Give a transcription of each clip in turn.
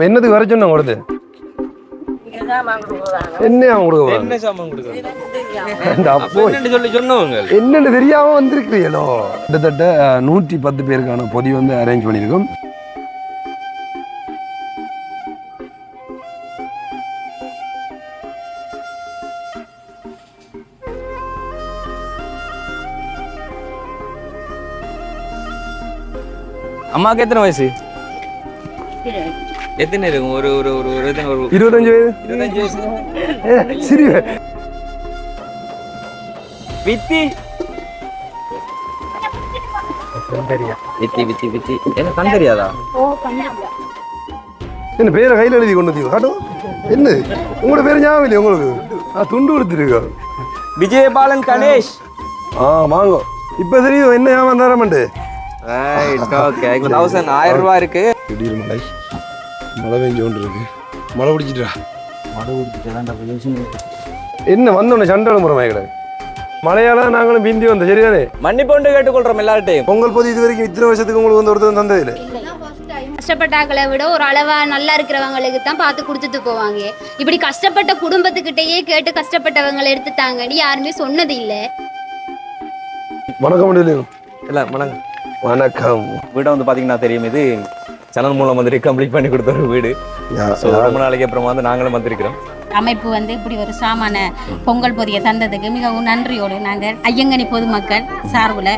என்னதுக்கு வர சொன்ன கொடுத்து என்னன்னு தெரியாம வந்திருக்கிறீங்களோ. கிட்டத்தட்ட 110 பேருக்கான பொதி வந்து அரேஞ்ச் பண்ணியிருக்கோம். அம்மாக்கு எத்தனை வயசு? எத்தனை இருக்கும்? ஒரு ஒரு ஒரு 25 வயசு. 25 வயசு. சரி வித்தி வித்தி வித்தி வித்தி என்ன கண் தெரியாதா? என்ன பேரை கையில் எழுதி கொண்டு வந்தீங்க காட்டும். என்ன உங்களோட பேர் ஞாபகம் இல்லையா உங்களுக்கு? துண்டு கொடுத்துருக்கா விஜயபாலன் கணேஷ். வாங்க இப்போ தெரியும் என்ன ஞாபகம் தரமாட்டு. ஓகே 1000 ரூபாய் இருக்கு. திடீர் மழை மழை பெஞ்சு கொண்டு இருக்கு. மழை பிடிச்சிட்டா என்ன வந்தோடனே சண்டை முறை கிடையாது. மழையால நாங்களும் பிந்தி வந்தோம். சரிதானே? மன்னிப்போண்டு கேட்டுக்கொள்றோம் எல்லார்ட்டையும். பொங்கல் பொது இது வரைக்கும் இத்தனை வருஷத்துக்கு உங்களுக்கு வந்து ஒருத்தர் தந்ததில்லை. கஷ்டப்பட்டாக்களை விட ஒரு அளவா நல்லா இருக்கிறவங்களுக்கு தான் பார்த்து கொடுத்துட்டு போவாங்க. இப்படி கஷ்டப்பட்ட குடும்பத்துக்கிட்டயே கேட்டு கஷ்டப்பட்டவங்களை எடுத்துட்டாங்கன்னு யாருமே சொன்னது இல்லை. வணக்கம் இல்லை வணக்கம். வணக்கம். வீடை வந்து பார்த்தீங்கன்னா தெரியும், இது சேனல் மூலம் வந்து கம்ப்ளீட் பண்ணி கொடுத்த ஒரு வீடு. ரொம்ப நாளைக்கு அப்புறமா வந்து நாங்களும் வந்திருக்கிறோம். அமைப்பு வந்து இப்படி ஒரு சாமான பொங்கல் பொதியை தந்ததுக்கு மிகவும் நன்றியோடு நாங்கள் ஐயங்கனி பொதுமக்கள் சார்பில்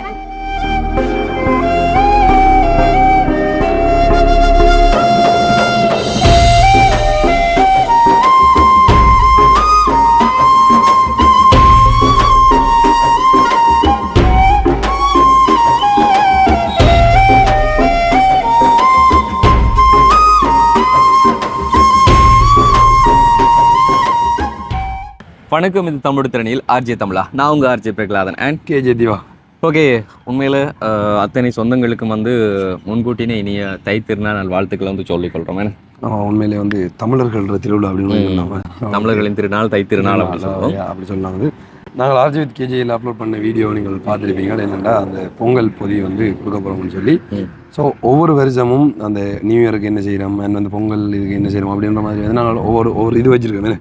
வணக்கம். இது தமிழ் திறனில் ஆர்ஜே தமிழா. நான் உங்கள் RJ Prahaladan and KJ Diva. Okay, உண்மையில் அத்தனை சொந்தங்களுக்கும் வந்து முன்கூட்டினே இனிய தை திருநாள் வாழ்த்துக்களை வந்து சொல்லிக்கொள்கிறோம். உண்மையிலே வந்து தமிழர்கள் திருவிழா அப்படின்னு சொன்னாங்க. தமிழர்களின் திருநாள் தை திருநாள் அப்படி சொன்னாங்க. நாங்கள் ஆர்ஜி வித் கேஜியில் அப்லோட் பண்ண வீடியோ நீங்கள் பார்த்துருப்பீங்க. என்னென்னா அந்த பொங்கல் பொதி வந்து கொடுக்க போகிறோம்னு சொல்லி. ஸோ ஒவ்வொரு வருஷமும் அந்த நியூ இயருக்கு என்ன செய்கிறோம் அண்ட் வந்து பொங்கல் இதுக்கு என்ன செய்கிறோம் அப்படின்ற மாதிரி வந்து நாங்கள் ஒவ்வொரு இது வச்சுருக்கோம்.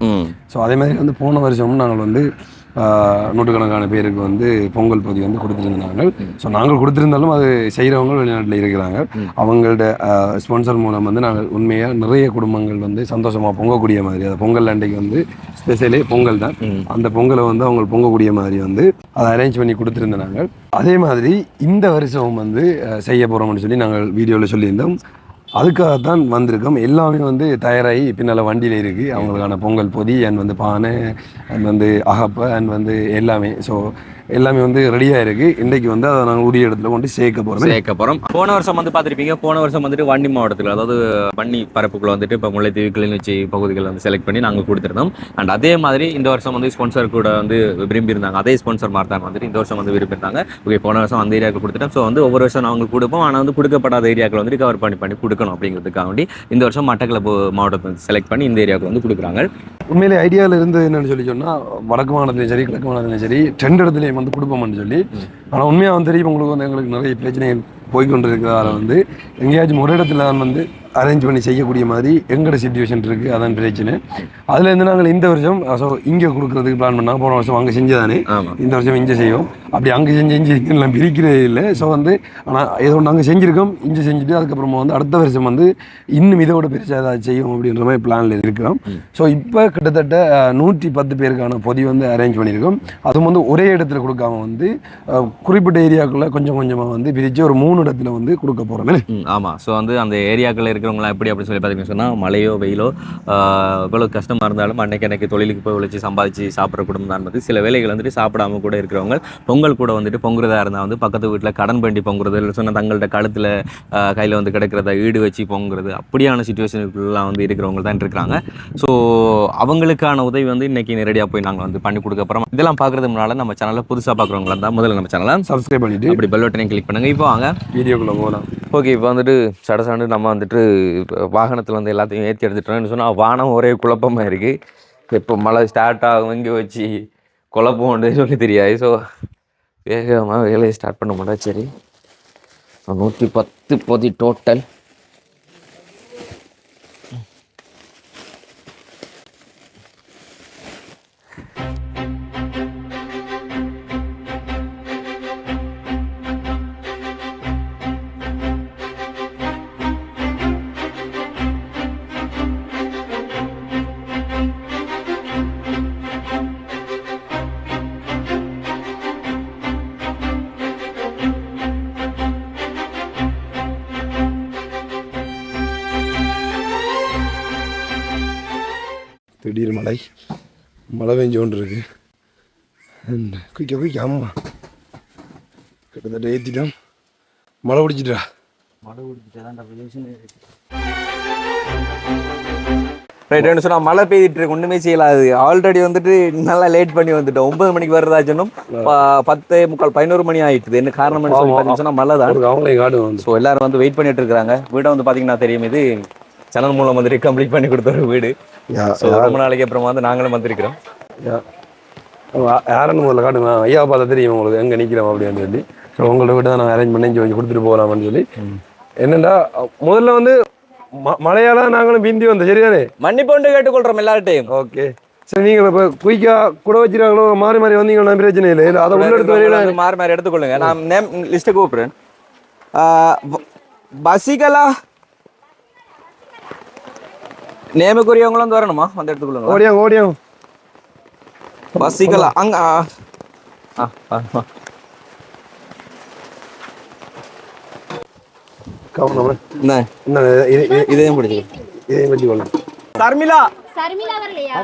ஸோ அதே மாதிரி வந்து போன வருஷமும் நாங்கள் வந்து நூற்றுக்கணக்கான பேருக்கு வந்து பொங்கல் பொதி வந்து கொடுத்துருந்தாங்க. ஸோ நாங்கள் கொடுத்துருந்தாலும் அது செய்கிறவங்க வெளிநாட்டில் இருக்கிறாங்க. அவங்களோட ஸ்பான்சர் மூலம் வந்து நாங்கள் உண்மையாக நிறைய குடும்பங்கள் வந்து சந்தோஷமாக பொங்கக்கூடிய மாதிரி, அது பொங்கல் அன்றைக்கு வந்து ஸ்பெஷலே பொங்கல் தான், அந்த பொங்கலை வந்து அவங்க பொங்கக்கூடிய மாதிரி வந்து அதை அரேஞ்ச் பண்ணி கொடுத்துருந்தாங்க. அதே மாதிரி இந்த வருஷமும் வந்து செய்ய போகிறோம்னு சொல்லி நாங்கள் வீடியோவில் சொல்லியிருந்தோம். அதுக்காகத்தான் வந்திருக்கோம். எல்லாமே வந்து தயாராகி பின்னால் வண்டியில் இருக்குது. அவங்களுக்கான பொங்கல் பொதி அண்ட் வந்து பானை அண்ட் வந்து அகப்பை அண்ட் வந்து எல்லாமே. ஸோ எல்லாமே வந்து ரெடியாக இருக்குது. இன்றைக்கு வந்து அதை நாங்கள் உரிய இடத்துல கொண்டு சேர்க்க போகிறோம். போன வருஷம் வந்து பார்த்துருப்பீங்க, போன வருஷம் வந்துட்டு வண்டி மாவட்டத்தில், அதாவது வன்னி பரப்புக்குள்ள வந்துட்டு இப்போ முல்லைத்தீவு கிளிநொச்சி பகுதிகளை வந்து செலக்ட் பண்ணி நாங்கள் கொடுத்துருந்தோம். அண்ட் அதே மாதிரி இந்த வருஷம் வந்து ஸ்பான்சர் கூட வந்து விரும்பியிருந்தாங்க. அதே ஸ்பான்சர் மாதிரி தான் வந்துட்டு இந்த வருஷம் வந்து விரும்பியிருந்தாங்க. ஓகே, போன வருஷம் அந்த ஏரியாவுக்கு கொடுத்துட்டோம். ஸோ வந்து ஒவ்வொரு வருஷம் நாங்கள் கொடுப்போம். ஆனால் வந்து கொடுக்கப்படாத ஏரியாக்கள் வந்து கவர் பண்ணி கொடுக்கணும் அப்படிங்கிறதுக்காக வேண்டி இந்த வருஷம் மட்டக்களப்பு மாவட்டத்தை செலக்ட் பண்ணி இந்த ஏரியாவுக்கு வந்து கொடுக்குறாங்க. உண்மையிலே ஐடியாவில் இருந்து என்னென்னு சொல்லி சொன்னால் வடக்கு மாநிலத்திலையும் சரி கிழக்கு மாநிலத்திலையும் சரி 2 இடத்துலையும் வந்து கொடுப்போம்னு சொல்லி. ஆனால் உண்மையாக வந்து தெரியும் உங்களுக்கு வந்து எங்களுக்கு நிறைய பிரச்சனைகள் போய்கொண்டு இருக்கிறதால வந்து எங்கேயாச்சும் ஒரு இடத்துல வந்து அரேஞ்ச் பண்ணி செய்யக்கூடிய மாதிரி எங்களோட சிச்சுவேஷன் இருக்குது. அதான் பிரச்சனை. அதுலேருந்து நாங்கள் இந்த வருஷம் ஸோ இங்கே கொடுக்குறதுக்கு பிளான் பண்ணால் போன வருஷம் அங்கே செஞ்சதானே, இந்த வருஷம் இங்கே செய்வோம். அப்படி அங்கே செஞ்சு எல்லாம் பிரிக்கிறதே இல்லை. ஸோ வந்து ஆனால் ஏதோ ஒன்று அங்கே செஞ்சுருக்கோம், இங்கே செஞ்சுட்டு அதுக்கப்புறமா வந்து அடுத்த வருஷம் வந்து இன்னும் இதோட பெருசாக ஏதாவது செய்யும் அப்படின்ற மாதிரி பிளானில் இருக்கிறோம். ஸோ இப்போ கிட்டத்தட்ட 110 பேருக்கான பொதி வந்து அரேஞ்ச் பண்ணியிருக்கோம். அதுவும் வந்து ஒரே இடத்துல கொடுக்காம வந்து குறிப்பிட்ட ஏரியாக்குள்ளே கொஞ்சம் கொஞ்சமாக வந்து பிரித்து ஒரு 3 இடத்துல வந்து கொடுக்க போகிறோம். ஆமாம். ஸோ வந்து அந்த ஏரியாக்களில் இருக்கிறவங்களாம் எப்படி அப்படின்னு சொல்லி பார்த்தீங்கன்னு சொன்னால், மழையோ வெயிலோ இவ்வளோ கஷ்டமாக இருந்தாலும் அன்னைக்கு தொழிலுக்கு போய் உழைச்சி சம்பாதிச்சு சாப்பிட்ற குடும்பம் தான் வந்து சில வேலைகள் வந்துட்டு சாப்பிடாம கூட இருக்கிறவங்க பொங்கல் கூட வந்துட்டு பொங்குறதா இருந்தால் வந்து பக்கத்து வீட்டில் கடன் பண்ணி பொங்குறது, இல்லை சொன்னால் தங்கள்கிட்ட கழுத்தில் கையில் வந்து கிடைக்கிறத ஈடு வச்சு பொங்குறது, அப்படியான சுச்சுவேஷனுக்குலாம் வந்து இருக்கிறவங்க தான் இருக்கிறாங்க. ஸோ அவங்களுக்கான உதவி வந்து இன்றைக்கி நேரடியாக போய் நாங்கள் வந்து பண்ணி கொடுக்க போகிறோம். இதெல்லாம் பார்க்குறது முன்னால் நம்ம சேனலில் புதுசாக பார்க்குறவங்களா இருந்தால் முதல்ல நம்ம சேனலை சப்ஸ்கிரைப் பண்ணிவிட்டு அப்படி பெல் பட்டனை கிளிக் பண்ணுங்கள். இப்போ வாங்க வீடியோக்குள்ளே போகலாம். ஓகே, இப்போ வந்துட்டு சடசாண்டு நம்ம வந்துட்டு வாகனத்தில் வந்து எல்லாத்தையும் ஏற்றி எடுத்துட்டோம்னு சொன்னால் வானம் ஒரே குழப்பமாக இருக்குது. இப்போ மழை ஸ்டார்ட் ஆகும் இங்கே வச்சு குழப்பம் உண்டு சொல்லி தெரியாது. ஸோ வேகமாக வேலையை ஸ்டார்ட் பண்ண மாட்டா. சரி, 110 பொதி டோட்டல். திடீர் மழை மழை பெஞ்சு கொண்டு இருக்கு. குயிக்க குயிக்க அம்மா கிட்டத்தட்ட ஏற்றிட்டோம். மழை பிடிச்சிட்டா ரைட் சொன்னா மழை பெய்திட்டு இருக்கு, ஒண்ணுமே செய்யலாது. ஆல்ரெடி வந்துட்டு நல்லா லேட் பண்ணி வந்துட்டோம். 9 மணிக்கு வர்றதா சொன்னோம், 10:45 11 மணி ஆயிடுது. என்ன காரணம் சொன்னா மழை தான். அவங்களே காடுவோம். ஸோ எல்லாரும் வந்து வெயிட் பண்ணிட்டு இருக்காங்க. வீடை வந்து பாத்தீங்கன்னா தெரியும், இது சேனல் மூலம் வந்துட்டு கம்ப்ளீட் பண்ணி கொடுத்த ஒரு வீடு. ரொம்ப நாளைக்கு அப்புறம் வந்து நாங்களும் வந்திருக்கிறோம். யாருன்னு முதல்ல காட்டுங்க, ஐயா பார்த்தா தெரியும் உங்களுக்கு எங்கே நிற்கிறோம் அப்படின்னு சொல்லி. ஸோ உங்களோட வீட்டை தான் நாங்கள் அரேஞ்ச் பண்ணி இங்கே கொடுத்துட்டு போகலாம்னு சொல்லி. என்னென்னா முதல்ல வந்து மழையால நாங்களும் பிந்தி வந்தோம், சரிதானே? மன்னிப்போண்டு கேட்டுக்கொள்றோம் எல்லார்ட்டையும். ஓகே சரி, நீங்கள் இப்போ குயிக்கா கூட வச்சுருக்காங்களோ மாறி மாறி வந்தீங்கன்னா பிரச்சனை இல்லை. அதை உள்ள எடுத்து வரையில மாறி மாறி எடுத்துக்கொள்ளுங்க. நான் நேம் லிஸ்ட்டை கூப்பிடுறேன். பசிகலா நேமுக்குரியவங்களும் வந்து வரணுமா? வந்து எடுத்துக்கொள்ளுங்க. ஓடியாங்க ஓடியாங்க. பசிகலா அங்க இதையும் பிடிச்சி இதையும் வச்சு கொள்ளலாம். சர்மிளா சர்மிளா வரலையா?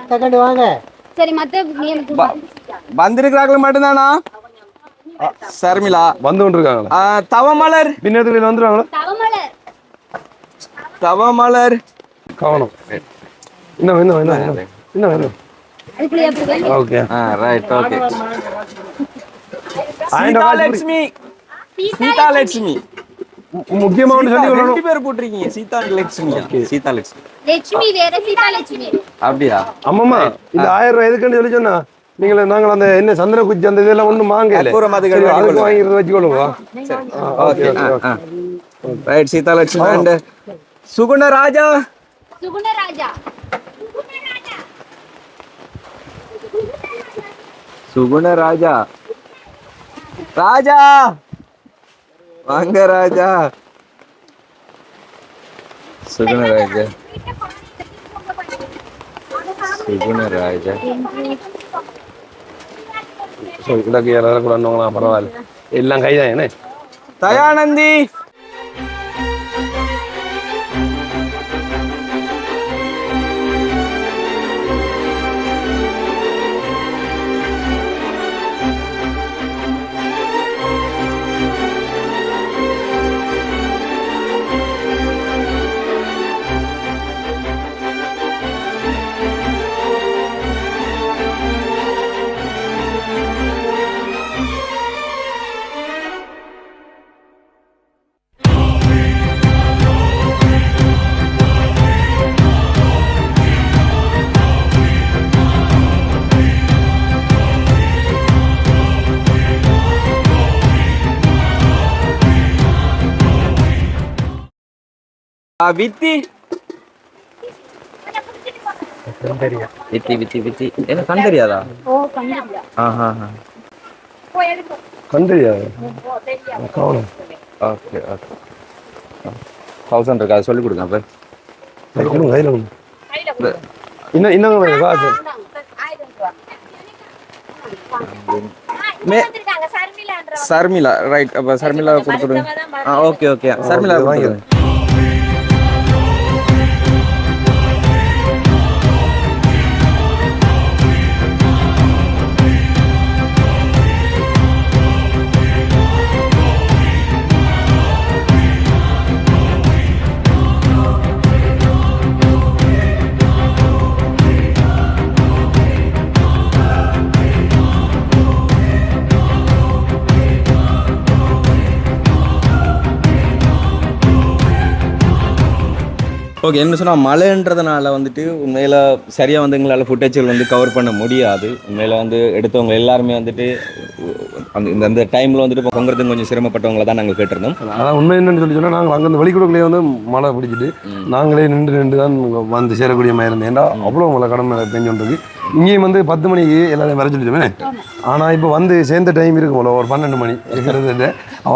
வாங்க. சரி, மத்த வந்திருக்கிறார்கள் மட்டும்தானா? சர்மிளா வந்து கொண்டிருக்காங்களா? தவமலர் பின்னத்துல வந்துருவாங்களா? தவமலர் தவமலர் கவனம். இன்னும் இன்னும் இன்னும் இன்னும் இன்னும் okay right okay. Seethalakshmi Seethalakshmi முக்கியமா ஒன்று சொல்லி ரெண்டு பேர் போட்டிருக்கீங்க. சீதாலட்சுமி சீதாலட்சுமி லட்சுமி வேற, சீதாலட்சுமி அப்படியா? ஆமாம்மா இந்த 1000 ரூபாய் எதுக்குன்னு சொல்லி சொன்னா நாங்கள் அந்த என்ன சந்திர குச்சி அந்த இதெல்லாம் ஒன்றும் வாங்கல, அதுக்கு வாங்கிட்டு வச்சுக்கொள்ளுங்க. Okay right. Seethalakshmi and Sugunaraja Sugunaraja Sugunaraja Raja வாங்க ராஜா. சுகுணராஜா சுகுணராஜா இலக்கு யாராவது கூட வந்தவங்களா பரவாயில்ல, எல்லாம் கைதான். என்ன தயானந்தி வித்தி வித்தி வித்தி வித்தி என்ன கண் தெரியாதா? கண் தெரியாது. கவனம். ஓகே ஓகே 1000 இருக்கு, அதை சொல்லிக் கொடுங்க. அப்போ கொடுங்க கையில் கொடுங்க. இன்னும் இன்னும் காசு சர்மிளா ரைட். அப்போ சர்மிளா கொடுத்துருங்க. ஓகே ஓகே சர்மிளா வாங்கிடுங்க. ஓகே, என்ன சொன்னால் மழைன்றதுனால வந்துட்டு உண்மையில் சரியாக வந்து எங்களால் ஃபுட்டேஜ்கள் வந்து கவர் பண்ண முடியாது. உண்மையில் வந்து எடுத்தவங்க எல்லாருமே வந்துட்டு அந்த இந்த டைமில் வந்துட்டு இப்போ பொங்குறதுக்கு கொஞ்சம் சிரமப்பட்டவங்களை தான் நாங்கள் கேட்டிருந்தோம். அதான் உண்மை என்னன்னு சொல்லி சொன்னால் நாங்கள் அங்கே அந்த வழிக்கூடக்குள்ளேயே வந்து மழை பிடிச்சிட்டு நாங்களே நின்று தான் வந்து சேரக்கூடிய மாதிரி இருந்தேன். ஏன்னா அவ்வளோ மழை கடமை பெஞ்சோன்றது. இங்கேயும் வந்து 10 மணிக்கு எல்லாரையும் வர சொல்லிட்டோமே. ஆனால் இப்போ வந்து சேர்ந்த டைம் இருக்கும் போல ஒரு 12 மணி இருக்கிறது.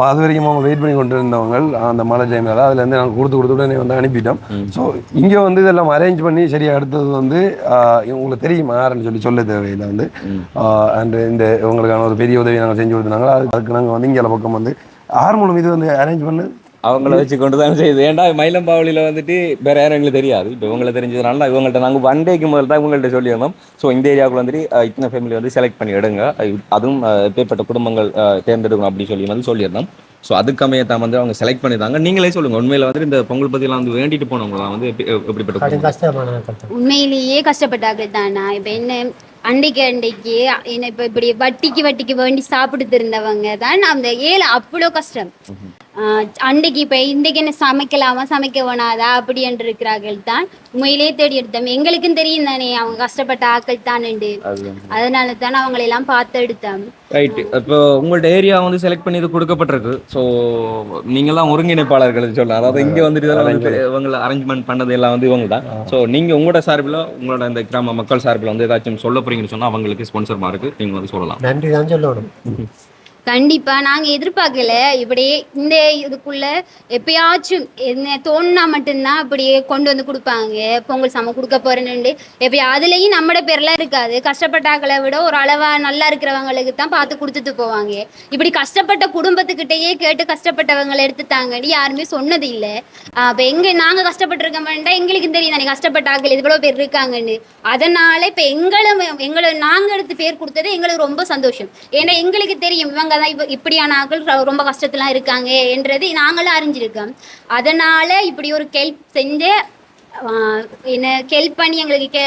அது வரைக்கும் அவங்க வெயிட் பண்ணி கொண்டு இருந்தவங்க அந்த மழை டைமில் அதுலேருந்து நாங்கள் கொடுத்து உடனே வந்து அனுப்பிட்டோம். ஸோ இங்கே வந்து இதெல்லாம் அரேஞ்ச் பண்ணி சரியாக அடுத்தது வந்து உங்களுக்கு தெரியுமா யாருன்னு சொல்ல தேவையில்லை வந்து அண்ட் இந்த உங்களுக்கான ஒரு பெரிய உதவி நாங்கள் செஞ்சு கொடுத்துனாங்க. அதுக்கு நாங்கள் வந்து இங்கே பக்கம் வந்து ஆறு மூலம் இது வந்து அரேஞ்ச் பண்ணு அவங்கள வச்சு கொண்டு தான் செய்யுது. ஏன்டா மயிலம்பாவளியில் வந்துட்டு வேற யாரும் எங்களுக்கு தெரியாது. இப்போ இவங்களை தெரிஞ்சதுனால இவங்கள்ட்ட நாங்கள் வண்டேக்கு முதல் தான் இவங்கள்ட்ட சொல்லியிருந்தோம். ஸோ இந்த ஏரியாவுக்குள்ள வந்துட்டு இத்தனை ஃபேமிலி வந்து செலக்ட் பண்ணி எடுங்க, அதுவும் பேர்பட்ட குடும்பங்கள் தேர்ந்தெடுக்கணும் அப்படின்னு சொல்லி வந்து சொல்லியிருந்தோம். ஸோ அதுக்கமைய தான் வந்து அவங்க செலக்ட் பண்ணியிருந்தாங்க. நீங்களே சொல்லுங்க, உண்மையில வந்துட்டு இந்த பொங்கல் பற்றிலாம் வந்து வேண்டிட்டு போனவங்களாம் வந்து எப்படிப்பட்ட உண்மையிலேயே கஷ்டப்பட்டார்கள் தானா. இப்போ என்ன அன்றைக்கு என்ன இப்போ இப்படி வட்டிக்கு வேண்டி சாப்பிட்டு இருந்தவங்க தான் அந்த ஏழை அவ்வளோ கஷ்டம். அன்றைக்கு இப்போ இன்றைக்கு என்ன சமைக்கலாமா சமைக்க வேணாதா அப்படி என்று இருக்கிறார்கள் தான் உண்மையிலேயே தேடி எடுத்தோம். எங்களுக்கும் தெரியும் தானே அவங்க கஷ்டப்பட்ட ஆக்கள் தான் அதனால தான் அவங்களெல்லாம் பார்த்து எடுத்தோம். ரைட்டு. இப்போ உங்கள்ட்ட ஏரியா வந்து செலக்ட் பண்ணி இது கொடுக்கப்பட்டிருக்கு. ஸோ நீங்களாம் ஒருங்கிணைப்பாளர்கள் சொல்லலாம். அதாவது இங்கே வந்துட்டு இதெல்லாம் இவங்களை அரேஞ்ச்மெண்ட் பண்ணது எல்லாம் வந்து இவங்க தான். ஸோ நீங்கள் உங்களோட சார்பில் உங்களோட இந்த கிராம மக்கள் சார்பில் வந்து ஏதாச்சும் சொல்ல போறீங்கன்னு சொன்னால் அவங்களுக்கு ஸ்பான்சர் மார்க்கு நீங்கள் வந்து சொல்லலாம். நன்றி தான் சொல்லணும். கண்டிப்பா நாங்க எதிர்பார்க்கல இப்படியே இந்த இதுக்குள்ள எப்பயாச்சும் என்ன தோணுனா மட்டும்தான் இப்படியே கொண்டு வந்து கொடுப்பாங்க. பொங்கல் சம கொடுக்க போறேன்னு எப்ப அதுலயும் நம்மட பேர்லாம் இருக்காது. கஷ்டப்பட்டாக்களை விட ஒரு அளவா நல்லா இருக்கிறவங்களுக்கு தான் பார்த்து கொடுத்துட்டு போவாங்க. இப்படி கஷ்டப்பட்ட குடும்பத்துக்கிட்டயே கேட்டு கஷ்டப்பட்டவங்களை எடுத்துட்டாங்கன்னு யாருமே சொன்னது இல்லை. இப்ப நாங்க கஷ்டப்பட்டிருக்க மாட்டா எங்களுக்கு தெரியும் தானே கஷ்டப்பட்டாக்கள் இவ்வளவு பேர் இருக்காங்கன்னு. அதனால இப்ப எங்களை நாங்க எடுத்து பேர் கொடுத்தது எங்களுக்கு ரொம்ப சந்தோஷம். ஏன்னா எங்களுக்கு தெரியும் இவங்க இப்படியான ஆட்கள் ரொம்ப கஷ்டத்துலாம் இருக்காங்க என்றது நாங்களும் அறிஞ்சிருக்கோம். அதனால இப்படி ஒரு ஹெல்ப் செஞ்சு என்ன ஹெல்ப் பண்ணி எங்களுக்கு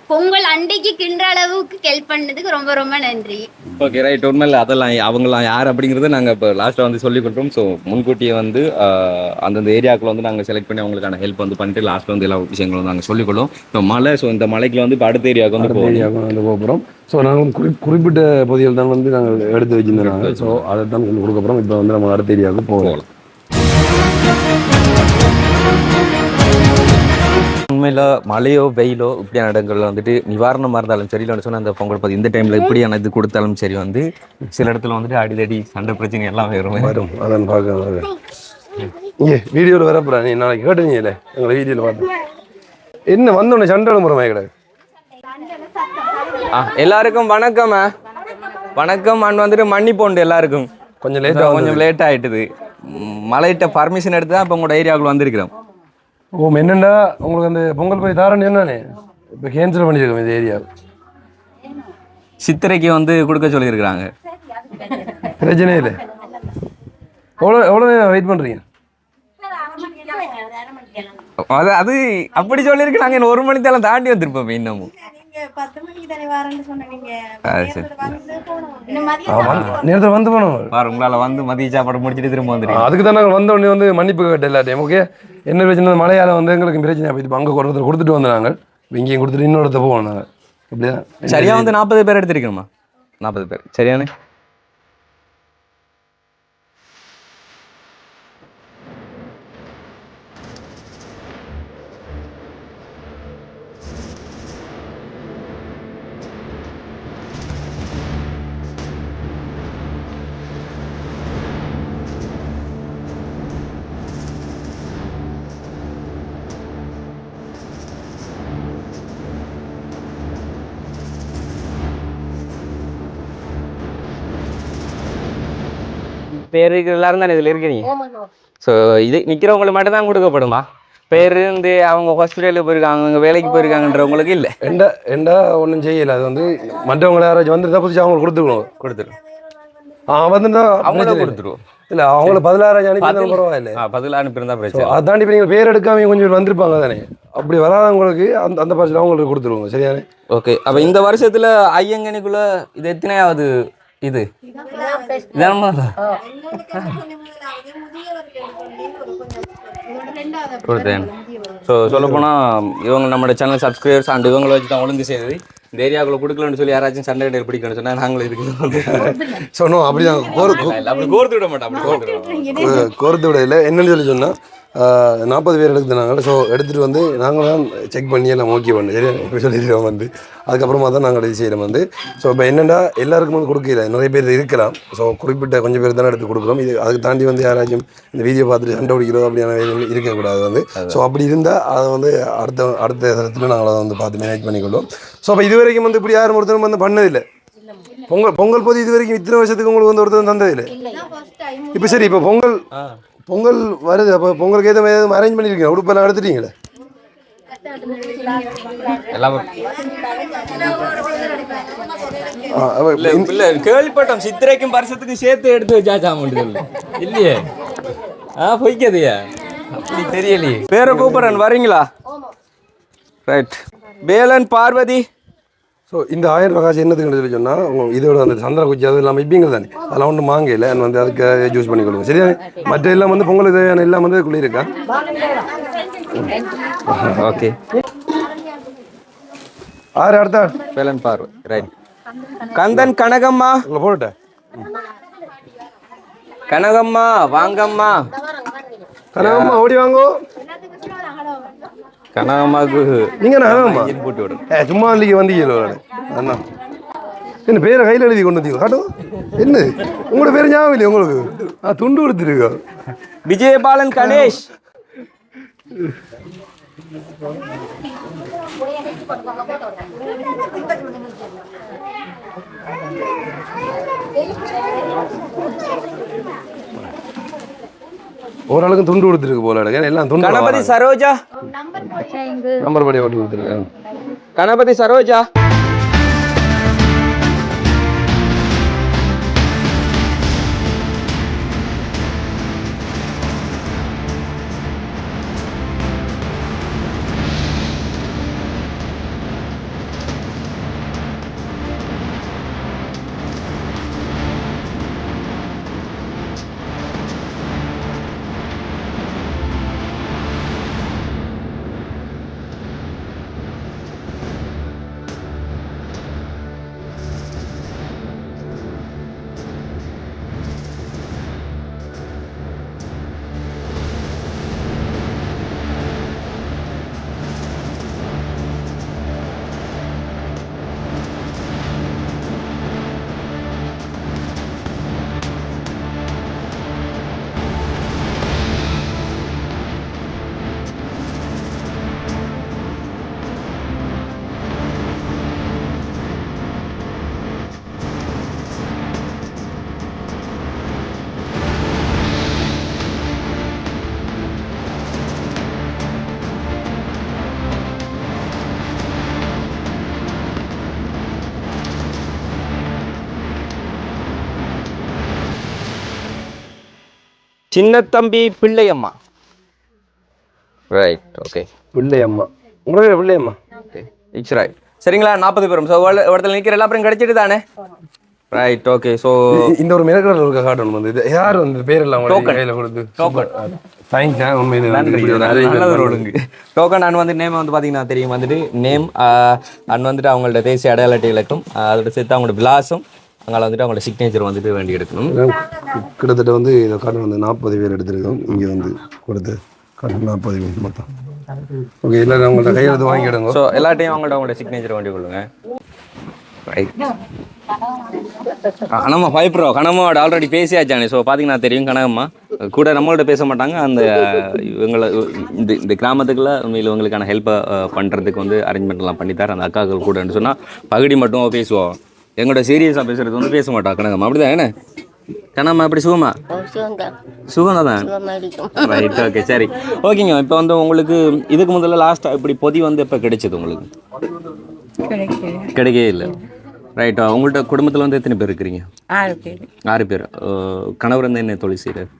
பொங்கல் அண்டைக்கு கிண்டுற அளவுக்கு ஹெல்ப் பண்ணதுக்கு ரொம்ப ரொம்ப நன்றி. Okay right. உண்மையில அதெல்லாம் அவங்களாம் யார் அப்படிங்கிறத நாங்கள் இப்போ லாஸ்ட்டாக வந்து சொல்லி கொடுத்தோம். ஸோ முன்கூட்டியே வந்து அந்தந்த ஏரியாவுக்குள்ள வந்து நாங்கள் செலக்ட் பண்ணி அவங்களுக்கான ஹெல்ப் வந்து பண்ணிட்டு லாஸ்ட்டில் வந்து எல்லா விஷயங்களும் வந்து நாங்கள் சொல்லிக் கொள்ளும். இப்போ மலை, ஸோ இந்த மலைக்குள்ள வந்து இப்போ அடுத்த ஏரியாவுக்கு வந்து போகிறோம். ஸோ நாங்கள் குறிப்பிட்ட பகுதிகள் தான் வந்து நாங்கள் எடுத்து வச்சுருந்தாங்க. ஸோ அதை தான் கொஞ்சம் கொடுக்க போகிறோம். இப்போ வந்து நம்ம அடுத்த ஏரியாவுக்கு போகலாம். உண்மையில் மழையோ வெயிலோ இப்படியான இடங்கள்ல வந்துட்டு நிவாரணமாக இருந்தாலும் சரி, இல்லைன்னு சொன்னால் அந்த பொங்கல் பற்றி இந்த டைமில் இப்படியான இது கொடுத்தாலும் சரி வந்து சில இடத்துல வந்துட்டு அடிதடி சண்டை பிரச்சனை எல்லாம் வரும். அதான் பார்க்க இங்கே வீடியோவில் வரப்போறா நீ நாளைக்கு கேட்டுங்க இல்லை எங்களை வீடியோவில் பார்த்தேன். என்ன வந்தோடனே சண்டை முறை கிடையாது. எல்லாருக்கும் வணக்கம். வணக்கம். வந்துட்டு மன்னிப்போண்டு எல்லாருக்கும் கொஞ்சம் லேட் ஆகிட்டுது. மலையிட்ட பர்மிஷன் எடுத்து தான் இப்போ உங்களோட ஏரியாவுக்குள்ள வந்திருக்கிறோம். என்னண்டா உங்களுக்கு அந்த பொங்கல் போய் தாரன்னு என்னன்னு இப்போ கேன்சல் பண்ணியிருக்கோம் இந்த ஏரியா. சித்திரைக்கு வந்து கொடுக்க சொல்லியிருக்கிறாங்க. பிரச்சனை இல்லை. எவ்வளோ நேரம் வெயிட் பண்ணுறீங்க? அது அப்படி சொல்லியிருக்கு. நாங்கள் 1 மணி தேலாம் தாண்டி வந்திருப்போம். இன்னமும் நேரத்தில் வந்து போனோம். உங்களால் வந்து மதிய சாப்பாடு முடிச்சுட்டு திரும்ப வந்துடும். அதுக்கு தான் நாங்கள் வந்த உடனே வந்து மன்னிப்பு கேட்ட எல்லா டைம். ஓகே என்ன பிரச்சனை மலையால் வந்து எங்களுக்கு பிரச்சனை போய் அங்கே ஒருத்தர் கொடுத்துட்டு வந்தோம். நாங்கள் இங்கேயும் கொடுத்துட்டு இன்னொரு இடத்த போவோம். நாங்கள் இப்படியா சரியா வந்து 40 பேர் எடுத்திருக்கணுமா? 40 பேர் சரியானே. பேர் எல்லாரும் தானே இதில் இருக்கிறீங்க. ஸோ இது நிற்கிறவங்களுக்கு மட்டும் தான் கொடுக்கப்படுமா? பேர் இருந்து அவங்க ஹாஸ்பிட்டலுக்கு போயிருக்காங்க, அவங்க வேலைக்கு போயிருக்காங்கன்றவங்களுக்கு இல்லை. எண்டா ஒன்றும் செய்யலை. அது வந்து மற்றவங்களை யாராச்சும் வந்துருந்தா புதுச்சு அவங்களுக்கு கொடுத்துருவோம். வந்துருந்தா அவங்கள கொடுத்துருவோம். இல்லை அவங்கள 16 அனுப்பி பரவாயில்லை. 16 அனுப்பியிருந்தா பிரச்சனை. அதாண்டி இப்போ நீங்கள் பேர் எடுக்காம கொஞ்சம் பேர் வந்திருப்பாங்க தானே. அப்படி வராதவங்களுக்கு அந்த பட்சத்தில் அவங்களுக்கு கொடுத்துருவோங்க. சரியானே. ஓகே. அப்போ இந்த வருஷத்தில் ஐயங்கனிக்குள்ள இது எத்தனையாவது இது கொடுத்தேன். ஸோ சொல்லப்போனால் இவங்க நம்மளோட சேனல் சப்ஸ்கிரைபர்ஸ் அண்ட் இவங்களை வச்சு தான் ஒழுங்கு செய்யுது. இந்த ஏரியாவுக்குள்ள கொடுக்கலன்னு சொல்லி யாராச்சும் சண்டை இடையே பிடிக்கணும்னு சொன்னால் நாங்களும் இதுக்கு சொன்னோம். அப்படிதான் அப்படி கோர்த்து விட மாட்டோம். அப்படி கோர்த்து விட இல்லை. என்னன்னு சொன்னால் 40 பேர் எடுத்துனாங்க. ஸோ எடுத்துகிட்டு வந்து நாங்கள் தான் செக் பண்ணி எல்லாம் ஓகே பண்ணு சரி இப்போ சொல்லிடுவோம் வந்து. அதுக்கப்புறமா தான் நாங்கள் இது செய்கிறோம் வந்து. ஸோ இப்போ என்னென்னா எல்லாருக்கும் வந்து கொடுக்கல, நிறைய பேர் இருக்கலாம். ஸோ குறிப்பிட்ட கொஞ்சம் பேர் தானே எடுத்து கொடுக்குறோம். இது அதுக்கு தாண்டி வந்து யாராச்சும் இந்த வீடியோ பார்த்துட்டு சண்டை பிடிக்கிறோம் அப்படியான இருக்கக்கூடாது வந்து. ஸோ அப்படி இருந்தால் அதை வந்து அடுத்த தரத்தில் நாங்கள் அதை வந்து பார்த்து மேனேஜ் பண்ணிக்கொள்வோம். ஸோ அப்போ இது வரைக்கும் வந்து இப்படி யாரும் ஒருத்தரும் வந்து பண்ணதில்லை. பொங்கல் போது இது வரைக்கும் இத்தனை வருஷத்துக்கு உங்களுக்கு வந்து ஒருத்தர் தந்ததில்லை. இப்போ சரி இப்போ பொங்கல் வருது, அப்போ பொங்கலுக்கு ஏற்ற மாதிரி எதுவும் அரேஞ்ச் பண்ணியிருக்கீங்க? உடுப்பெல்லாம் எடுத்துட்டீங்களே? எல்லாம் இல்லை கேள்விப்பட்டோம், சித்திரைக்கும் வருஷத்துக்கும் சேர்த்து எடுத்து வச்சாச்சாம இல்லையே. பொய்க்கதையா அப்படி தெரியலையே. பேரை கூப்பிட்றேன், வரீங்களா? ரைட். வேலன் பார்வதி. ஸோ இந்த 1000 ரூபா காசு என்னதுன்னு சொல்லி சொன்னால், இதோட அந்த சந்திர குச்சி அது எல்லாம் வைப்பீங்க தானே, அதெல்லாம் ஒன்றும் வாங்க இல்லை, வந்து அதுக்கு யூஸ் பண்ணி கொடுங்க. சரியா? மற்ற எல்லாம் வந்து பொங்கலுக்கு தேவையான எல்லாம் வந்து அதுக்குள்ளே இருக்கா? ஓகே. ஆறு அடுத்த வேலன் பார்வதி. ரைட். கந்தன் கனகம்மா. உங்களை போட்டுட்டேன். கனகம்மா வாங்கம்மா. கனகம்மா ஓடி வாங்கோ. கனகம்மாவுக்கு நீங்கள் கனகம்மா போட்டு விடும். சும்மா இல்லைக்கு வந்தீங்களோ அண்ணா? என்ன பேரை கையில் எழுதி கொண்டு வந்தீங்க காட்டும்? என்ன உங்களோட பேர் ஞாபகம் இல்லையா உங்களுக்கு? துண்டு கொடுத்துருக்கா. விஜயபாலன் கணேஷ். ஓரளவுக்கு துண்டு கொடுத்துருக்கு போல எல்லாம் துண்டு. கணபதி சரோஜா. நம்பர் படி ஓட்டி கொடுத்துருக்கேன். கணபதி சரோஜா. சின்னத்தம்பி பிள்ளையம்மா. ரைட். ஓகே. பிள்ளையம்மா. உங்களுக்கு பிள்ளையம்மா. ஓகே. It's right. சரிங்களா? 40 பேரும். ஸோ இடத்துல நிற்கிற எல்லா பேரும் கிடைச்சிட்டு தானே? ரைட். ஓகே. ஸோ இந்த ஒரு மிரக்கடல் இருக்க காட்டணும் வந்து இது யார் வந்து பேர் எல்லாம் கையில் கொடுத்து டோக்கன். தேங்க்ஸ். உண்மையிலே ஒழுங்கு டோக்கன். நான் வந்து நேம் வந்து பார்த்தீங்கன்னா தெரியும், வந்துட்டு நேம் அண்ட் வந்துட்டு அவங்களோட தேசிய அடையாள அட்டை இலக்கம், அதோட சேர்த்து அவங்களோட விலாசம், அங்கே வந்துட்டு அவங்களோட சிக்னேச்சர் வந்துட்டு வேண்டி எடுக்கணும். கிட்டத்தட்ட வந்து இதை காட்டன் வந்து 40 பேர் எடுத்துருக்கோம். இங்கே வந்து கொடுத்து காட்டன் 40 பேர் மொத்தம். ஓகே. எல்லாரும் அவங்கள்ட்ட கையெழுத்து வாங்கிடுங்க. ஸோ எல்லாட்டையும் அவங்களோட சிக்னேச்சர் வேண்டி கொள்ளுங்க. ரைட். கனம்மா பயப்படுறோம். கனம்மாவோட ஆல்ரெடி பேசியாச்சானே. ஸோ பார்த்தீங்கன்னா தெரியும், கனகம்மா கூட நம்மளோட பேச மாட்டாங்க. அந்த இவங்களை இந்த கிராமத்துக்குள்ள உண்மையில் இவங்களுக்கான ஹெல்ப்பை பண்ணுறதுக்கு வந்து அரேஞ்ச்மெண்ட்லாம் பண்ணித்தார் அந்த அக்காக்கள் கூடன்னு சொன்னால் பகுடி மட்டும் பேசுவோம். எங்களோட சீரியஸாக பேசுகிறது வந்து பேச மாட்டோம் கனகம்மா. அப்படிதான் என்ன கனம்மா? எப்படி சுகமா? சுகம் தான். ரைட். ஓகே. சரி. ஓகேங்க. இப்போ வந்து உங்களுக்கு இதுக்கு முதல்ல லாஸ்ட்டாக இப்படி பொதி வந்து இப்போ கிடைச்சது உங்களுக்கு? கிடைக்கவே இல்லை. ரைட்டா. உங்கள்கிட்ட குடும்பத்தில் வந்து எத்தனை பேர் இருக்கிறீங்க? 6 பேர். கணவர் வந்து என்ன தொழில் செய்கிறார்?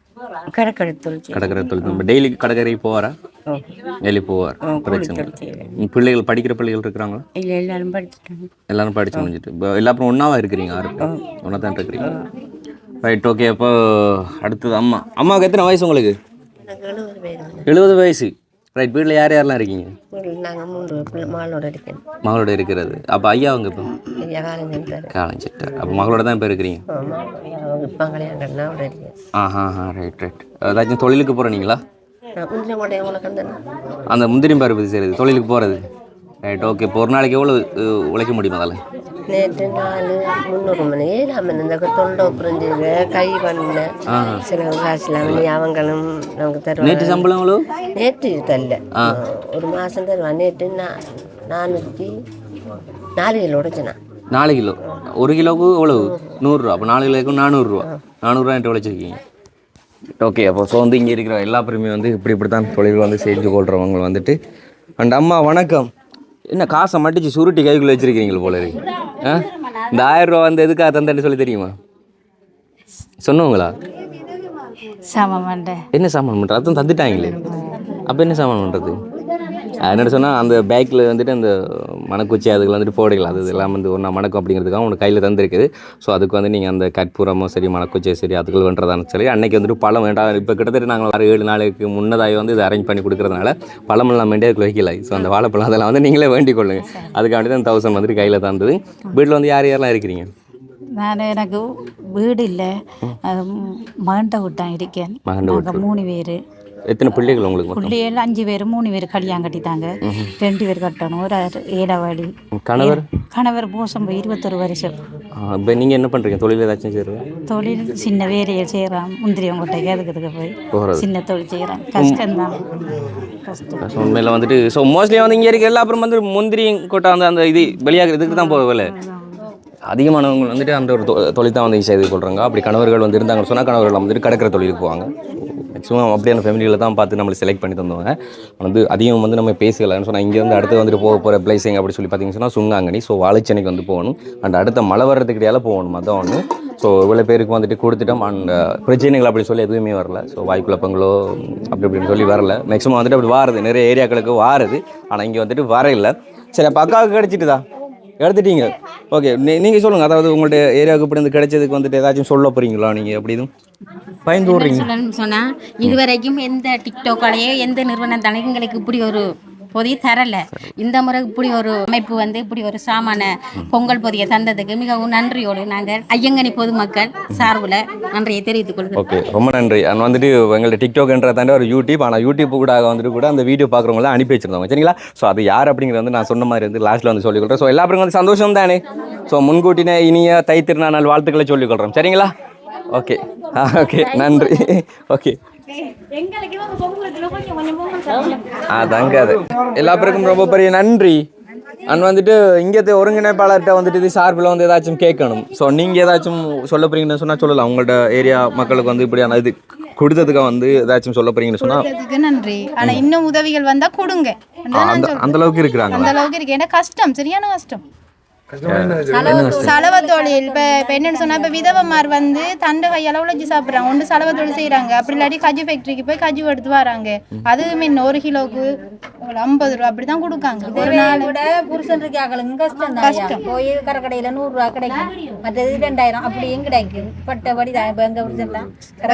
கடற்கரை தொழில். நம்ம டெய்லி கடற்கரை போவாரா? டெய்லி போவார். பிரச்சனை. பிள்ளைகள் படிக்கிற பிள்ளைகள் இருக்கிறாங்களா? எல்லாரும் படிச்சு முடிஞ்சிட்டு இப்போ எல்லாரும் ஒன்றாவா இருக்கிறீங்க? 6 பேர் ஒன்றா தான் இருக்கிறீங்க. ரைட். ஓகே. அப்போ அடுத்தது அம்மாவுக்கு எத்தனை வயசு உங்களுக்கு? 70 வயசு. ரைட். வீட்டில் யார் யாரெல்லாம் இருக்கீங்க? மகளோட இருக்கிறது. அப்போ ஐயா அவங்க இப்போ காலேஜிட்டார். அப்போ மகளோட தான் இப்போ இருக்கிறீங்க. ரைட். ஏதாச்சும் தொழிலுக்கு போகிறீங்களா? அந்த முந்திரி பருப்பு செய்கிறது தொழிலுக்கு போகிறது. ரைட். ஓகே. இப்போ ஒரு நாளைக்கு எவ்வளோ உழைக்க முடியுமா அதில்? நேற்று 400 மணி இந்த தொண்டை புரிஞ்சு கை பண்ண சில காசுலாம் அவங்களும் நமக்கு தருவாங்க. நேற்று சம்பளம் எவ்வளோ? நேற்று தரல, ஒரு மாதம் தருவான். நேற்று 404 கிலோ உடைச்சேண்ணா. 4 கிலோ. 1 கிலோவுக்கு எவ்வளவு? 100 ரூபா. அப்போ 4 கிலோவுக்கு 400 ரூபா. 400 ரூபா என்கிட்ட உழைச்சிருக்கீங்க. ஓகே. அப்போ ஸோ வந்து இங்கே இருக்கிற எல்லா பேருமே வந்து இப்படி தான் தொழில் வந்து செஞ்சு கொள்றவங்க வந்துட்டு. அண்ட் அம்மா வணக்கம். என்ன காசை மட்டிச்சு சுருட்டி கைக்குள்ளே வச்சிருக்கீங்க போல இருக்கு. இந்த 1000 ரூபா வந்து எதுக்காக தந்தேன்னு சொல்லி தெரியுமா? சொன்னவங்களா? சாமான் பண்ணுறேன். என்ன சாமான் பண்ணுறது? அதுவும் தந்துட்டாங்களே. அப்போ என்ன சாமான் பண்ணுறது? என்னென்ன சொன்னால் அந்த பேக்கில் வந்துட்டு அந்த மணக்குச்சி அதுக்கு வந்துட்டு போடலாம். அது எல்லாம் வந்து ஒன்றா மணக்கும் அப்படிங்கிறதுக்காக உனக்கு கையில் தந்துருக்குது. ஸோ அதுக்கு வந்து நீங்கள் அந்த கற்பூரமும் சரி மணக்குச்சியும் சரி அதுக்குள்ள பண்ணுறதான்னு சொல்லி அன்றைக்கி வந்துட்டு பழம் வேண்டாம். இப்போ கிட்டத்தட்ட நாங்கள் 6-7 நாளைக்கு முன்னதாகி வந்து இதை அரேஞ்ச் பண்ணி கொடுக்குறதுனால பழமெல்லாம் வேண்டிய அதுக்கு வைக்கல. ஸோ அந்த வாழைப்பழம் அதெல்லாம் வந்து நீங்களே வேண்டிக் கொள்ளுங்கள். அதுக்காண்டி தான் 1000 வந்துட்டு கையில் தந்தது. வீட்டில் வந்து யார் யாரெல்லாம் இருக்கிறீங்க? நான் எனக்கு வீடு இல்லை, மகன்கிட்ட விட்டான் இருக்கேன். நாங்கள் 3 பேர். எத்தனை பிள்ளைகள் உங்களுக்கு? பிள்ளைகள் 5 பேர். 3 பேர் கல்யாணம் கட்டிட்டாங்க. 2 பேர் கட்டணும். ஒரு 7 கணவர் மோசம் 21 வருஷம். இப்போ நீங்கள் என்ன பண்ணுறீங்க? தொழில் ஏதாச்சும் செய்கிறீங்க? தொழில் சின்ன வேலையை செய்கிறான். முந்திரியம் கொட்டைக்கு அதுக்கு போய் சின்ன தொழில் செய்கிறான். கஷ்டம்தான். கஷ்டம் உண்மையில் வந்துட்டு. ஸோ மோஸ்ட்லி வந்து இங்கே இருக்க எல்லா அப்புறம் வந்து முந்திரி கொட்டை அந்த இது வெளியாகிறதுக்கு தான் போகல. அதிகமானவங்க வந்துட்டு அந்த ஒரு தொழில் தான் வந்து செய்து கொள்கிறாங்க. அப்படி கணவர்கள் வந்து இருந்தாங்கன்னு சொன்னால் கணவர்கள் வந்துட்டு கடற்கரை தொழிலுக்கு போவாங்க. மேக்ஸிமம் அப்படியான ஃபேமிலியில் தான் பார்த்து நம்மளை செலக்ட் பண்ணி தந்தவங்க. வந்து அதிகம் வந்து நம்ம பேசலாம்னு சொன்னால் இங்கேருந்து அடுத்து வந்துட்டு போகிற பிளேஸிங் அப்படி சொல்லி பார்த்தீங்கன்னு சொன்னால் சுங்காங்கனி. ஸோ வாழைச்சேனைக்கு வந்து போகணும். அண்ட் அடுத்த மழை வர்றதுக்கு இடையால போகணும். அதான் ஒன்று. ஸோ இவ்வளோ பேருக்கு வந்துட்டு கொடுத்துட்டோம். அண்ட் பிரச்சனைகள் அப்படி சொல்லி எதுவுமே வரல. ஸோ வாய்க்குழப்பங்களோ அப்படி இப்படின்னு சொல்லி வரல. மேக்ஸிமம் வந்துட்டு அப்படி வாருது, நிறைய ஏரியாக்களுக்கு வாருது. ஆனால் இங்கே வந்துட்டு வர இல்லை. சரி, அப்போ அக்காவுக்கு கிடச்சிட்டுதா? எடுத்துட்டீங்க. ஓகே, நீங்கள் சொல்லுங்கள். அதாவது உங்கள்ட்ட ஏரியாவுக்கு இப்படி வந்து கிடைச்சதுக்கு வந்துட்டு ஏதாச்சும் சொல்ல போகிறீங்களா? நீங்கள் எப்படி இதுவும் பயந்து விட்றீங்க சொன்னால் இதுவரைக்கும் எந்த டிக்டாக்காலேயே எந்த நிறுவனம் தானே எங்களுக்கு இப்படி ஒரு பொதியை தரலை. இந்த முறை இப்படி ஒரு அமைப்பு வந்து இப்படி ஒரு சாமான பொங்கல் பொதியை தந்ததுக்கு மிகவும் நன்றியோடு நாங்கள் ஐயங்கனி பொதுமக்கள் சார்பில் நன்றியை தெரிவித்துக் கொள்கிறோம். ஓகே, ரொம்ப நன்றி. அண்ட் வந்துட்டு எங்கள்ட்ட டிக்டாக்ன்ற தாண்டி ஒரு யூடியூப், ஆனால் யூடியூப் கூட வந்துட்டு கூட அந்த வீடியோ பார்க்குறவங்களாம் அனுப்பி வச்சிருந்தோம். சரிங்களா? ஸோ அது யார் அப்படிங்கிறது வந்து நான் சொன்ன மாதிரி வந்து லாஸ்ட்டில் வந்து சொல்லிக்கொள்கிறேன். ஸோ எல்லா பேருக்கும் வந்து சந்தோஷம் தானே? ஸோ முன்கூட்டினே இனிய தை திருநாள் வாழ்த்துக்களை சொல்லிக்கொள்கிறோம். சரிங்களா? ஓகே ஓகே, நன்றி. ஓகே, அதாங்க அது எல்லா பேருக்கும் ரொம்ப பெரிய நன்றி. அண்ட் வந்துட்டு இங்கே ஒருங்கிணைப்பாளர்கிட்ட வந்துட்டு இது சார்பில் வந்து ஏதாச்சும் கேட்கணும். ஸோ நீங்கள் ஏதாச்சும் சொல்ல போறீங்கன்னு சொன்னால் சொல்லலாம். உங்கள்ட்ட ஏரியா மக்களுக்கு வந்து இப்படியான இது கொடுத்ததுக்கு வந்து ஏதாச்சும் சொல்ல போறீங்கன்னு சொன்னால் நன்றி. ஆனால் இன்னும் உதவிகள் வந்தால் கொடுங்க. அந்த அளவுக்கு இருக்கிறாங்க. அந்த அளவுக்கு இருக்கு. ஏன்னா கஷ்டம், சரியான கஷ்டம். சலவை தொழில் இப்போ என்னன்னு சொன்னா, இப்போ விதவமார் வந்து தண்டை கையால் உழைச்சி சாப்பிட்றாங்க. ஒன்று சலவை தொழில் செய்யறாங்க. அப்படி இல்லாட்டி கஜு ஃபேக்டரிக்கு போய் கஜு எடுத்து வராங்க. அதுவுமே 1 கிலோவுக்கு 50 ரூபா அப்படிதான் கொடுக்காங்க. ஒரு நாள் விட புருஷன் இருக்காங்களுக்கு கஷ்டம். போய் கடையில் 100 ரூபா கிடைக்கும், மற்றது 2000 அப்படியும் கிடைக்கும். பட்டபடி தான் இப்போ எங்கள் புருஷன்லாம்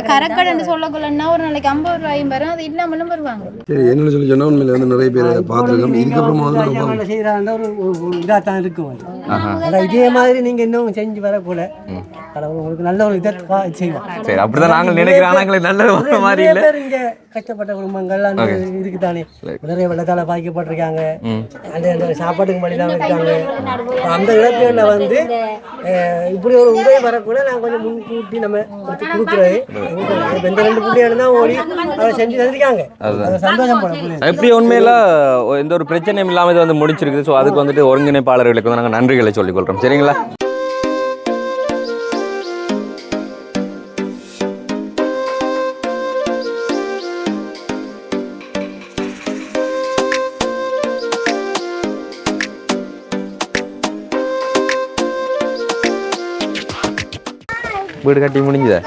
கரக்கடைன்னு சொல்லக்குள்ளன்னா ஒரு நாளைக்கு 50 ரூபாயும் வரும். அது இல்லாமலும் வருவாங்க. சரி, என்ன சொல்லி சொன்னால் உண்மையில வந்து நிறைய பேர் பார்த்துருக்கோம். இதுக்கப்புறமா வந்து செய்யறாங்க ஒரு இதாக தான் இருக்கும். அதான் இதே மாதிரி நீங்க இன்னும் செஞ்சு வரக்கூட உங்களுக்கு நல்ல ஒரு இதை செய்வோம். சரி, அப்படிதான் நாங்கள் நினைக்கிறோம். நல்ல மாதிரி இல்லை. இங்க கஷ்டப்பட்ட குடும்பங்கள் அந்த இருக்குதானே, நிறைய வெள்ளத்தால பாதிக்கப்பட்டிருக்காங்க. அந்த சாப்பாட்டுக்கு மடியெல்லாம் இருக்காங்க. அந்த இழப்புகளை வந்து இப்படி ஒரு உதவி வரக்கூட நாங்கள் கொஞ்சம் முன்கூட்டி நம்ம கொடுக்குறது. இந்த 2 பிள்ளைகள் தான் ஓடி அதை செஞ்சு தந்திருக்காங்க. சந்தோஷம் போல எப்படி உண்மையில எந்த ஒரு பிரச்சனையும் இல்லாமல் இது வந்து முடிச்சிருக்குது. ஸோ அதுக்கு வந்துட்டு ஒருங்கிணைப்பாளர்களுக்கு வந்து நாங்கள் நன்றிகளை சொல்லிக்கொள்கிறோம். சரிங்களா? வீடு கட்டி முடிஞ்சுதா?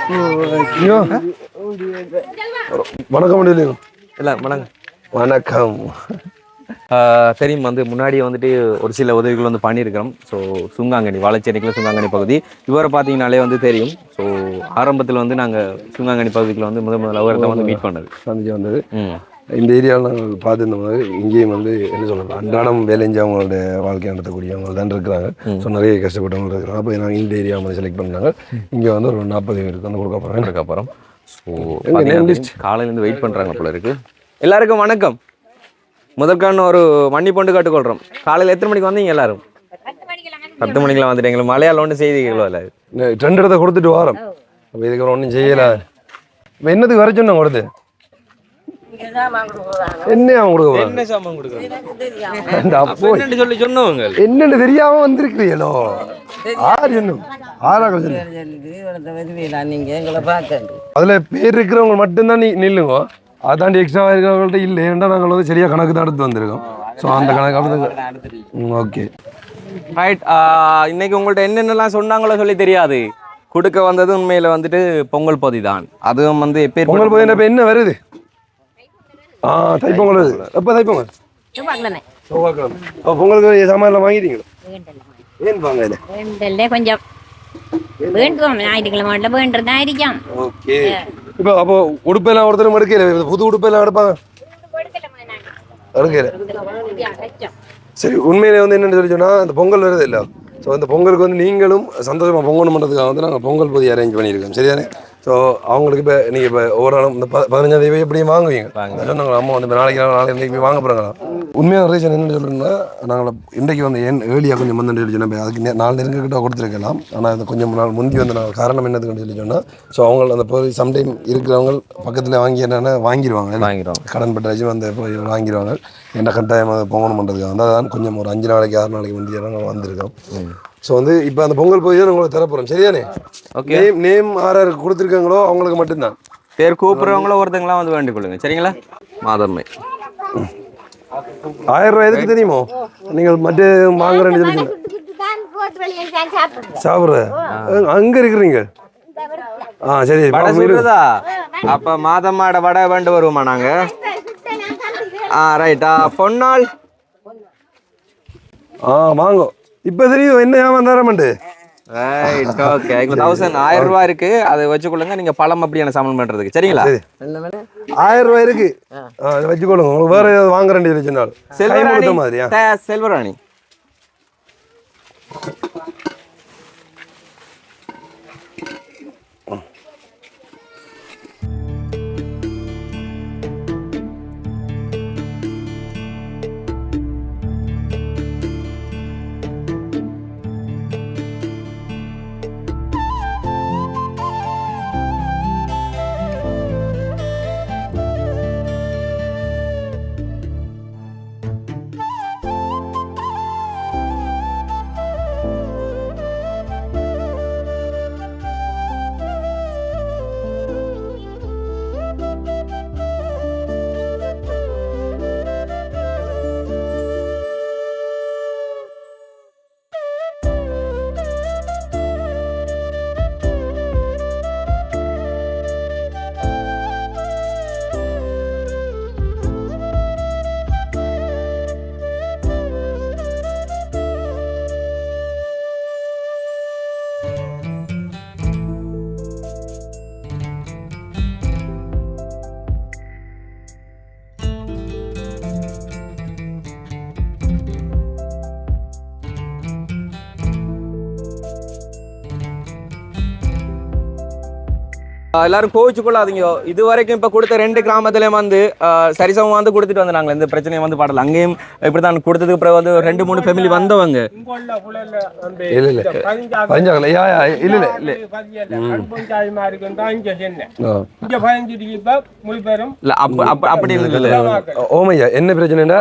வணக்கம். இல்லை, வணக்கம். வணக்கம். தெரியும், வந்து முன்னாடியே வந்துட்டு ஒரு சில உதவிகள் வந்து பண்ணியிருக்கிறோம். ஸோ சுங்காங்கனி, வாழைச்சேனைக்குள்ள சுங்காங்கனி பகுதி இவரை பார்த்தீங்கனாலே வந்து தெரியும். ஸோ ஆரம்பத்தில் வந்து நாங்கள் சுங்காங்கனி பகுதிக்குள்ள வந்து முதல்ல அவரை வந்து மீட் பண்ணது சந்திச்சு வந்தது. இந்த ஏரியாவில் நாங்கள் பார்த்துருந்த மாதிரி இங்கேயும் வந்து என்ன சொல்கிறது, அன்றாடம் வேலைஞ்சு அவங்களோட வாழ்க்கை நடத்தக்கூடியவங்க தான் இருக்கிறாங்க. ஸோ நிறைய கஷ்டப்பட்டவங்க இருக்கிறாங்க. அப்போ நாங்கள் இந்த ஏரியா வந்து செலக்ட் பண்ணாங்க. இங்கே வந்து ஒரு 40 பேருக்கு வந்து கொடுக்க போகிறோம். ஸோ காலையிலேருந்து வெயிட் பண்ணுறாங்க போல இருக்குது. எல்லாருக்கும் வணக்கம். முதற்கான ஒரு மண்ணி பொண்டு கட்டுக்கொள்கிறோம். காலையில் எத்தனை மணிக்கு வந்தீங்க? எல்லாரும் 10 மணிக்கெலாம் வந்துட்டு எங்களுக்கு மலையாள ஒன்றும் செய்திகளோ இல்லை. 2 இடத்த கொடுத்துட்டு வரோம். அப்போ இதுக்கு ஒன்றும் செய்யலை. இப்போ என்னதுக்கு வர சொன்னாங்க கொடுத்து என்ன அவன் கொடுக்க என்ன சாமான் கொடுக்குறாங்க அப்போ சொல்லி சொன்னவங்க என்னன்னு தெரியாம வந்திருக்கிறீங்களோ? ஆறு சொன்னோம் ஆறாக்கள் சொல்லி நீங்கள் எங்களை பார்க்க அதில் பேர் இருக்கிறவங்க மட்டும்தான் நில்லுங்க. அதாண்டி எக்ஸ்ட்ரா இருக்கிறவங்கள்ட்ட இல்லை. ஏன்னா நாங்கள் வந்து சரியாக கணக்கு தான் எடுத்து வந்திருக்கோம். ஸோ அந்த கணக்கு அப்படி ஓகே ரைட். இன்னைக்கு உங்கள்ட்ட என்னென்னலாம் சொன்னாங்களோ சொல்லி தெரியாது. கொடுக்க வந்தது உண்மையில் வந்துட்டு பொங்கல் பொதி தான். அதுவும் வந்து எப்போ பொங்கல் பொதி இப்போ என்ன வருது? தைப்பொங்கல் வருது. எப்போ தைப்பொங்கல்? செவ்வாய்க்கிழமை. பொங்கலுக்கு சாமான்லாம் வாங்கிட்டீங்களா? ஏன் வாங்க இல்லை கொஞ்சம் வேண்டும் ஞாயிற்றுக்கிழமை வேண்டதான் இருக்கோம். ஓகே. இப்போ அப்போ உடுப்பெல்லாம் ஒருத்தரும் எடுக்கல, புது உடுப்பெல்லாம் எடுப்பாங்க எடுக்கல. சரி, உண்மையிலே வந்து என்னென்னு சொல்லி சொன்னால் அந்த பொங்கல் வருது இல்லை. ஸோ அந்த பொங்கலுக்கு வந்து நீங்களும் சந்தோஷமாக பொங்கல் பண்ணுறதுக்காக வந்து நாங்கள் பொங்கல் பொதி அரேஞ்ச் பண்ணியிருக்கோம். சரிதானே? ஸோ அவங்களுக்கு இப்போ நீங்கள் இப்போ ஒவ்வொரு நாளும் இந்த 15ஆம் தேதி எப்படியும் வாங்குவீங்க. சொன்னாங்களா அம்மா வந்து நாளைக்கு போய் வாங்க போகிறாங்களா? உண்மையான ரீசன் என்னென்னு சொல்கிறீங்கன்னா, நாங்கள் இன்றைக்கு வந்து ஏன் ஏர்லியாக கொஞ்சம் வந்து சொல்லி சொன்னால் அதுக்கு 4 நெருங்கிட்ட கொடுத்துருக்கலாம். ஆனால் அது கொஞ்சம் நாள் முந்தி வந்து நாங்கள் காரணம் என்னதுன்னு சொல்லி சொன்னால், ஸோ அவங்க அந்த போய் சம்டைம் இருக்கிறவங்க பக்கத்தில் வாங்கி என்னென்னா வாங்கிடுவாங்க. கடன் பட்டாச்சும் அந்த போய் வாங்கிடுவாங்க. என்ன கட்டாயமாக பொங்கல் பண்ணுறதுக்காக வந்து அதான் கொஞ்சம் ஒரு 5 நாளைக்கு 6 நாளைக்கு முந்தைய நாங்கள் வந்திருக்கோம். ஸோ வந்து இப்போ அந்த பொங்கல் போய் தான் உங்களுக்கு தரப்போகிறோம். சரியானே? ஓகே. நேம் யாருக்கு கொடுத்துருக்காங்களோ அவங்களுக்கு மட்டும்தான். பேர் கூப்பிட்றவங்களோ ஒருத்தங்களாம் வந்து வேண்டிக் கொள்ளுங்க. சரிங்களா? மாதம்மை 1000 ரூபாய் எதுக்கு தெரியுமோ? நீங்கள் மற்ற வாங்குறேன்னு சொல்லி சாப்பிட்ற அங்கே இருக்கிறீங்க. சரி. அப்போ மாதம்மாட வடை வேண்டு வருவோமா நாங்கள்? ரைட்டா. பொன்னாள் வாங்க. இப்போ தெரியும் என்ன ஏமாந்து தரமாட்டு. ரைட். ஓகே. 1000 ரூபாய் இருக்கு, அதை வச்சுக்கொள்ளுங்க. நீங்க பழம் அப்படியான சாமான் பண்றதுக்கு. சரிங்களா? 1000 ரூபாய் இருக்கு, வச்சுக்கொள்ளுங்க. உங்களுக்கு வேற ஏதாவது வாங்குறேன்னு சொன்னால் செல்வராணி மாதிரியா? செல்வராணி எல்லாரும் கோவிச்சு கொள்ளாதீங்க. இது வரைக்கும் இப்போ கொடுத்த 2 கிராமத்துலேயும் வந்து சரிசமம் வந்து கொடுத்துட்டு வந்தாங்க. இந்த பிரச்சனையை வந்து பாடல. அங்கேயும் இப்படி தான் கொடுத்ததுக்கு அப்புறம் வந்து 2-3 ஃபேமிலி வந்தவங்க. அப்படி ஓமையா என்ன பிரச்சனைனா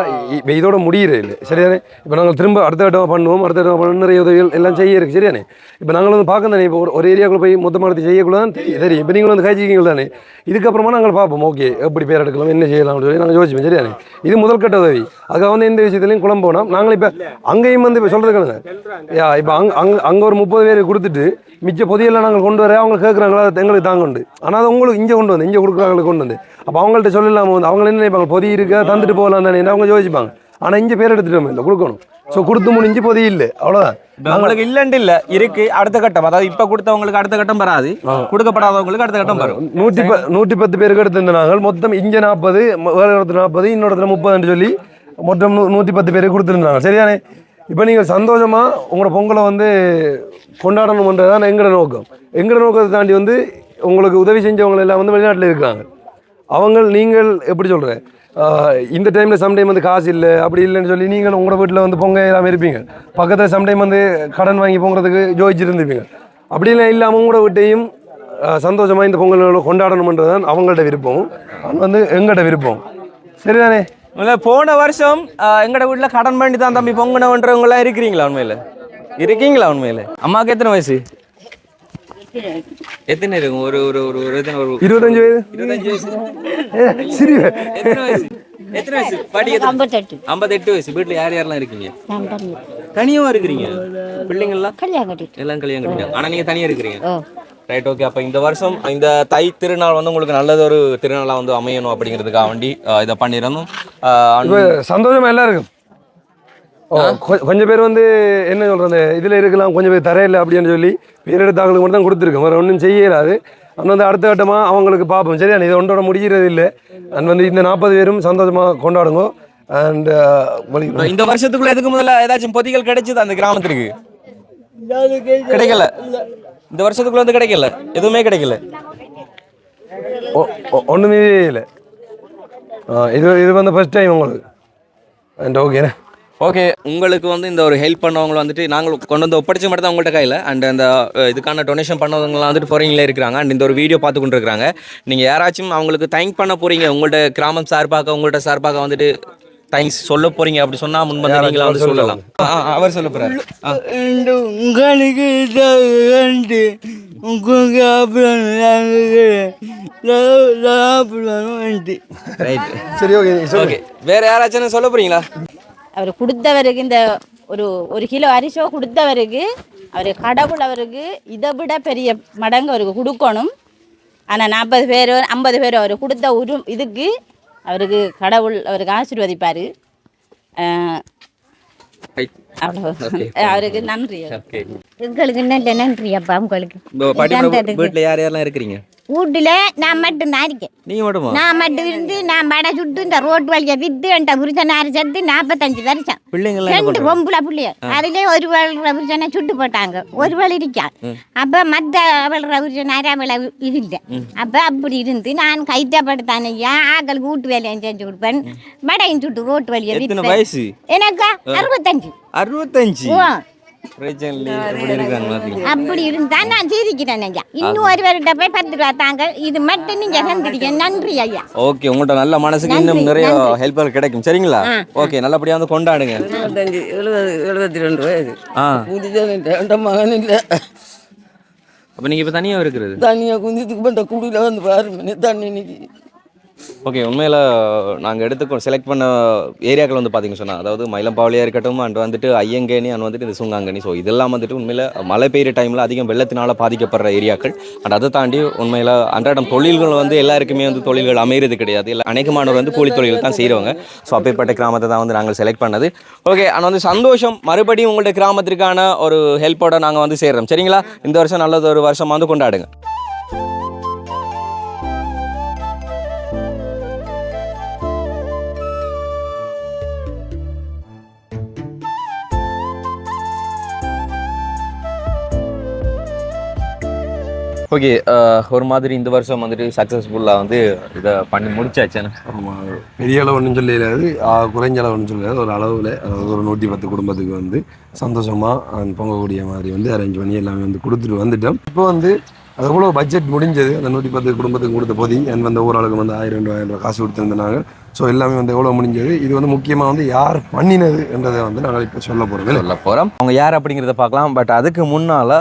இதோட முடியற இல்லை. சரியானே? இப்போ நாங்கள் திரும்ப அடுத்த கட்டம் பண்ணுவோம். அடுத்த கட்டம் நிறைய உதவிகள் எல்லாம் செய்ய இருக்கு. சரியானே? இப்போ நாங்கள் வந்து பார்க்க தானே. இப்போ ஒரு ஏரியாக்குள்ள போய் மொத்தமாக எடுத்து செய்யக்குள்ள தான் தெரியும். இப்போ நீங்கள் வந்து காய்ச்சிக்கிங்க தானே. இதுக்கப்புறமா நாங்கள் பார்ப்போம். ஓகே, எப்படி பேர் எடுக்கலாம், என்ன செய்யலாம்னு சொல்லி நாங்கள் யோசிப்போம். சரியானே? இது முதல் கட்ட உதவி. அதுக்காக வந்து எந்த விஷயத்துலையும் குழம்போனோம். நாங்கள் இப்போ அங்கேயும் வந்து இப்போ சொல்கிறதுக்கானுங்க இப்போ அங்கே ஒரு 30 பேர் கொடுத்துட்டு மிச்ச பொதியெல்லாம் நாங்கள் கொண்டு வர அவங்க கேட்குறாங்களா அது எங்களுக்கு தாங்க உண்டு. ஆனால் அது உங்களுக்கு இங்கே கொண்டு வந்து இங்கே கொடுக்குறாங்களுக்கு கொண்டு வந்து அப்போ அவங்கள்ட்ட சொல்லலாமல் வந்து அவங்க என்ன நினைப்பாங்க, பொதி இருக்கா தந்துட்டு போகலாம் தானே அவங்க யோசிப்பாங்க. ஆனால் இங்கே பேர் எடுத்துட்டோம் இல்லை கொடுக்கணும். ஸோ கொடுத்து முடிஞ்சு பொதி இல்லை, அவ்வளோதான். உங்களுக்கு இல்லைன்னு இல்லை இருக்கு. அடுத்த கட்டம் அதாவது இப்போ கொடுத்தவங்களுக்கு அடுத்த கட்டம் வராது, கொடுக்கப்படாதவங்களுக்கு அடுத்த கட்டம் வரும். 110 பேருக்கு எடுத்திருந்த நாங்கள் மொத்தம் இங்கே 40, வேற இடத்துல 40, இன்னொரு 30 சொல்லி மொத்தம் 110 பேருக்கு கொடுத்துருந்தாங்க. சரியானே? இப்போ நீங்கள் சந்தோஷமாக உங்களோட பொங்கலை வந்து கொண்டாடணுன்றது தான் எங்களோட நோக்கம். எங்களோட நோக்கத்தை தாண்டி வந்து உங்களுக்கு உதவி செஞ்சவங்க எல்லாம் வந்து வெளிநாட்டில் இருக்காங்க. நீங்கள் எப்படி சொல்கிறேன், இந்த டைமில் சம்டைம் வந்து காசு இல்லை அப்படி இல்லைன்னு சொல்லி நீங்கள் உங்களோட வீட்டில் வந்து பொங்கல் இல்லாமல் இருப்பீங்க. பக்கத்தில் சம்டைம் வந்து கடன் வாங்கி பொங்குறதுக்கு யோசிச்சுருந்துருப்பீங்க. அப்படிலாம் இல்லாமல் உங்களோட வீட்டையும் சந்தோஷமாக இந்த பொங்கல் கொண்டாடணுன்றது தான் அவங்கள்ட்ட விருப்பம், வந்து எங்கள்கிட்ட விருப்பம். சரிதானே? போன வருஷம் எங்கட வீட்டுல கடன் பண்ணி தான் தம்பி பொங்கனவன்றவங்களாம் இருக்கிறீங்களா? உண்மையில இருக்கீங்களா? உண்மையில அம்மாவுக்கு எத்தனை வயசு? எத்தனை இருக்கும் ஒரு ஒரு ஒரு ஒரு எத்தனை ஒரு 25 வயது 25 வயசு சிறிய எத்தனை வயசு எத்தனை வயசு பாட்டி 58 வயசு வீட்டுல யார் யாரெல்லாம் இருக்கீங்க தனியாவா இருக்கிறீங்க பிள்ளைங்கள்லாம் எல்லாம் கல்யாணம் கட்டிட்டாங்க ஆனா நீங்க தனியா இருக்கிறீங்க ரைட் ஓகே அப்போ இந்த வருஷம் இந்த தை திருநாள் வந்து உங்களுக்கு நல்லது ஒரு திருநாளாக வந்து அமையணும் அப்படிங்கிறதுக்காக வேண்டி இதை பண்ணிடணும் சந்தோஷமா எல்லாம் இருக்கும் கொஞ்சம் பேர் வந்து என்ன சொல்றது இதுல இருக்கலாம் கொஞ்சம் பேர் தரையில்லை அப்படின்னு சொல்லி பேரெடுத்தாங்களுக்கு மட்டும் தான் கொடுத்துருக்கோம் வேறு ஒன்றும் செய்யலாது அண்ட் வந்து அடுத்த கட்டமாக அவங்களுக்கு பார்ப்போம் சரியா இது ஒன்றோட முடிகிறது இல்லை அண்ட் வந்து இந்த 40 பேரும் சந்தோஷமாக கொண்டாடுங்க அண்ட் இந்த வருஷத்துக்குள்ள எதுக்கு முதல்ல ஏதாச்சும் பொதிகள் கிடைச்சது அந்த கிராமத்திற்கு கிடைக்கல இந்த வருஷத்துக்குள்ள வந்து கிடைக்கல எதுவுமே கிடைக்கல ஒன்றுமே இல்லை இது வந்து ஃபர்ஸ்ட் டைம் உங்களுக்கு அண்ட் ஓகேண்ணே ஓகே உங்களுக்கு வந்து இந்த ஒரு ஹெல்ப் பண்ணவங்க வந்துட்டு நாங்கள் கொண்டு வந்து ஒப்படைச்ச மட்டும் தான் உங்கள்கிட்ட கையில் அண்ட் அந்த இதுக்கான டொனேஷன் பண்ணவங்களாம் வந்துட்டு ஃபாரின்ல இருக்கிறாங்க அண்ட் இந்த ஒரு வீடியோ பார்த்து கொண்டு இருக்கிறாங்க நீங்கள் யாராச்சும் அவங்களுக்கு தேங்க் பண்ண போகிறீங்க உங்கள்கிட்ட கிராமம் சார்பாக உங்கள்கிட்ட சார்பாக வந்துட்டு தேங்க்ஸ் சொல்ல போகிறீங்க அப்படி சொன்னால் முன்பு நீங்களா வந்து சொல்லலாம் அவர் சொல்ல போகிறார் சரி ஓகே ஓகே வேறு யாராச்சும் சொல்ல போகிறீங்களா அவர் கொடுத்தவருக்கு இந்த ஒரு கிலோ அரிசோ கொடுத்தவருக்கு அவர் கடவுள் அவருக்கு இதை விட பெரிய மடங்கு அவருக்கு கொடுக்கணும் ஆனால் 40 பேர் 50 பேர் அவர் கொடுத்த இதுக்கு அவருக்கு கடவுள் அவருக்கு ஆசீர்வதிப்பார் அவ்வளோ அவருக்கு நன்றி எங்களுக்கு நல்ல நன்றி அப்பா உங்களுக்கு வீட்டில் யார் யாரெல்லாம் இருக்கிறீங்க வீட்டுல நான் மட்டும் தான் இருக்கேன் நீங்க மட்டுமா நான் மட்டும் இருந்து நான் படை சுட்டு இந்த ரோட்டு வழியை வித்து என்கிட்ட புருஷனாரு சேர்த்து 45 வருஷம் பிள்ளைங்க 2 பொம்பளை பிள்ளைய அதுலயே ஒரு வளர்ற புருஷனை சுட்டு போட்டாங்க ஒரு வழி இருக்கான் அப்ப மத்த வளர்ற புருஷன் அரைவளை இது இல்லை அப்ப அப்படி இருந்து நான் கைத்தப்படுத்தானையா ஆக்களுக்கு வீட்டு வேலையை செஞ்சு கொடுப்பேன் படையும் சுட்டு ரோட்டு வழியை வித்து எனக்கு 65 அப்படி இருந்தா நான் சிரிக்கிறேன் ஐயா இன்னும் ஒருவர்கிட்ட போய் 10 ரூபா தாங்க இது மட்டும் நீங்க சந்திரிக்க நன்றி ஐயா ஓகே உங்கள்ட்ட நல்ல மனசுக்கு இன்னும் நிறைய ஹெல்ப் கிடைக்கும் சரிங்களா ஓகே நல்லபடியா வந்து கொண்டாடுங்க 72 வயது மகன் இல்லை அப்ப நீங்க இப்ப தனியா இருக்கிறது தனியா குந்தித்துக்கு பண்ண குடியில வந்து பாரு தண்ணி இன்னைக்கு ஓகே உண்மையில் நாங்கள் எடுத்து செலக்ட் பண்ண ஏரியாக்கள் வந்து பார்த்தீங்கன்னு சொன்னால் அதாவது மயிலம்பாவலியாக இருக்கட்டும் அண்ட் வந்துட்டு ஐயங்கேணி அண்ட் வந்துட்டு இந்த சுங்காங்கனி ஸோ இதெல்லாம் வந்துட்டு உண்மையில் மழை பெய்கிற டைமில் அதிகம் வெள்ளத்தினால் பாதிக்கப்படுற ஏரியாக்கள் அண்ட் அதை தாண்டி உண்மையில் அன்றாடம் தொழில்கள் வந்து எல்லாருக்குமே வந்து தொழில்கள் அமைகிறது கிடையாது இல்லை அநேகமானவர் வந்து கூலி தொழில்கள் தான் செய்கிறவங்க ஸோ அப்பேற்பட்ட கிராமத்தை தான் வந்து நாங்கள் செலக்ட் பண்ணது ஓகே ஆனால் வந்து சந்தோஷம் மறுபடியும் உங்கள்ட்ட கிராமத்திற்கான ஒரு ஹெல்ப்போட நாங்கள் வந்து சேர்றோம் சரிங்களா இந்த வருஷம் நல்லது ஒரு வருஷமாக வந்து கொண்டாடுங்க ஓகே ஒரு மாதிரி இந்த வருஷம் வந்துட்டு சக்ஸஸ்ஃபுல்லாக வந்து இதை பண்ணி முடிச்சாச்சுன்னு பெரிய அளவு ஒன்றும் சொல்லிடாது குறைஞ்ச அளவு ஒன்றும் சொல்லிடாது ஒரு அளவில் அதாவது ஒரு 110 குடும்பத்துக்கு வந்து சந்தோஷமாக பொங்கக்கூடிய மாதிரி வந்து அரேஞ்ச் பண்ணி எல்லாமே வந்து கொடுத்துட்டு வந்துட்டோம் இப்போ வந்து அது எவ்வளோ பட்ஜெட் முடிஞ்சது அந்த 110 குடும்பத்துக்கு கொடுத்த போதி என் வந்து ஒவ்வொரு வந்து 1000 ரூபா காசு கொடுத்துருந்தாங்க ஸோ எல்லாமே வந்து எவ்வளோ முடிஞ்சது இது வந்து முக்கியமாக வந்து யார் பண்ணினது என்றதை வந்து நாங்கள் இப்போ சொல்ல போகிறோம் அவங்க யார் அப்படிங்கிறத பார்க்கலாம் பட் அதுக்கு முன்னால்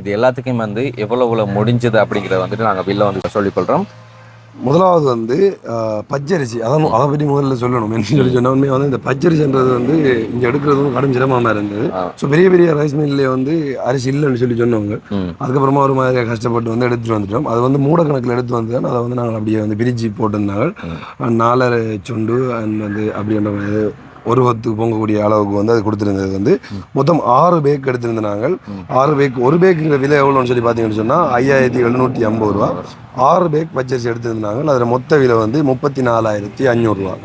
இது எல்லாத்துக்கும் வந்து எவ்வளோ முடிஞ்சது அப்படிங்கிறத வந்துட்டு நாங்கள் பில்லை வந்து சொல்லிக்கொள்கிறோம் முதலாவது வந்து பச்சரிசி அதை பற்றி முதல்ல சொல்லணும் என்ன சொல்லி சொன்ன உண்மையாக வந்து இந்த பச்சரிசின்றது வந்து இங்கே எடுக்கிறது வந்து கடும் சிரமமாக இருந்தது ஸோ பெரிய பெரிய ரைஸ் மில்லே வந்து அரிசி இல்லைன்னு சொல்லி சொன்னவங்க அதுக்கப்புறமா ஒரு மாதிரி கஷ்டப்பட்டு வந்து எடுத்துகிட்டு வந்துட்டோம் அது வந்து மூடக்கணக்கில் எடுத்து வந்து அதை வந்து நாங்கள் அப்படியே வந்து பிரிச்சு போட்டிருந்தாங்க 4 சுண்டு அண்ட் வந்து அப்படின்ற மாதிரி ஒரு வத்துக்கு பொங்கக்கூடிய அளவுக்கு வந்து அது கொடுத்துருந்தது வந்து மொத்தம் 6 பேக் எடுத்திருந்த நாங்கள் 6 பேக் ஒரு பேக்குங்கிற விலை எவ்வளோன்னு சொல்லி பார்த்தீங்கன்னு சொன்னால் 5750 ரூபா 6 பேக் பச்சரிசி எடுத்திருந்தாங்க அதில் மொத்த விலை வந்து 34,500 ரூபா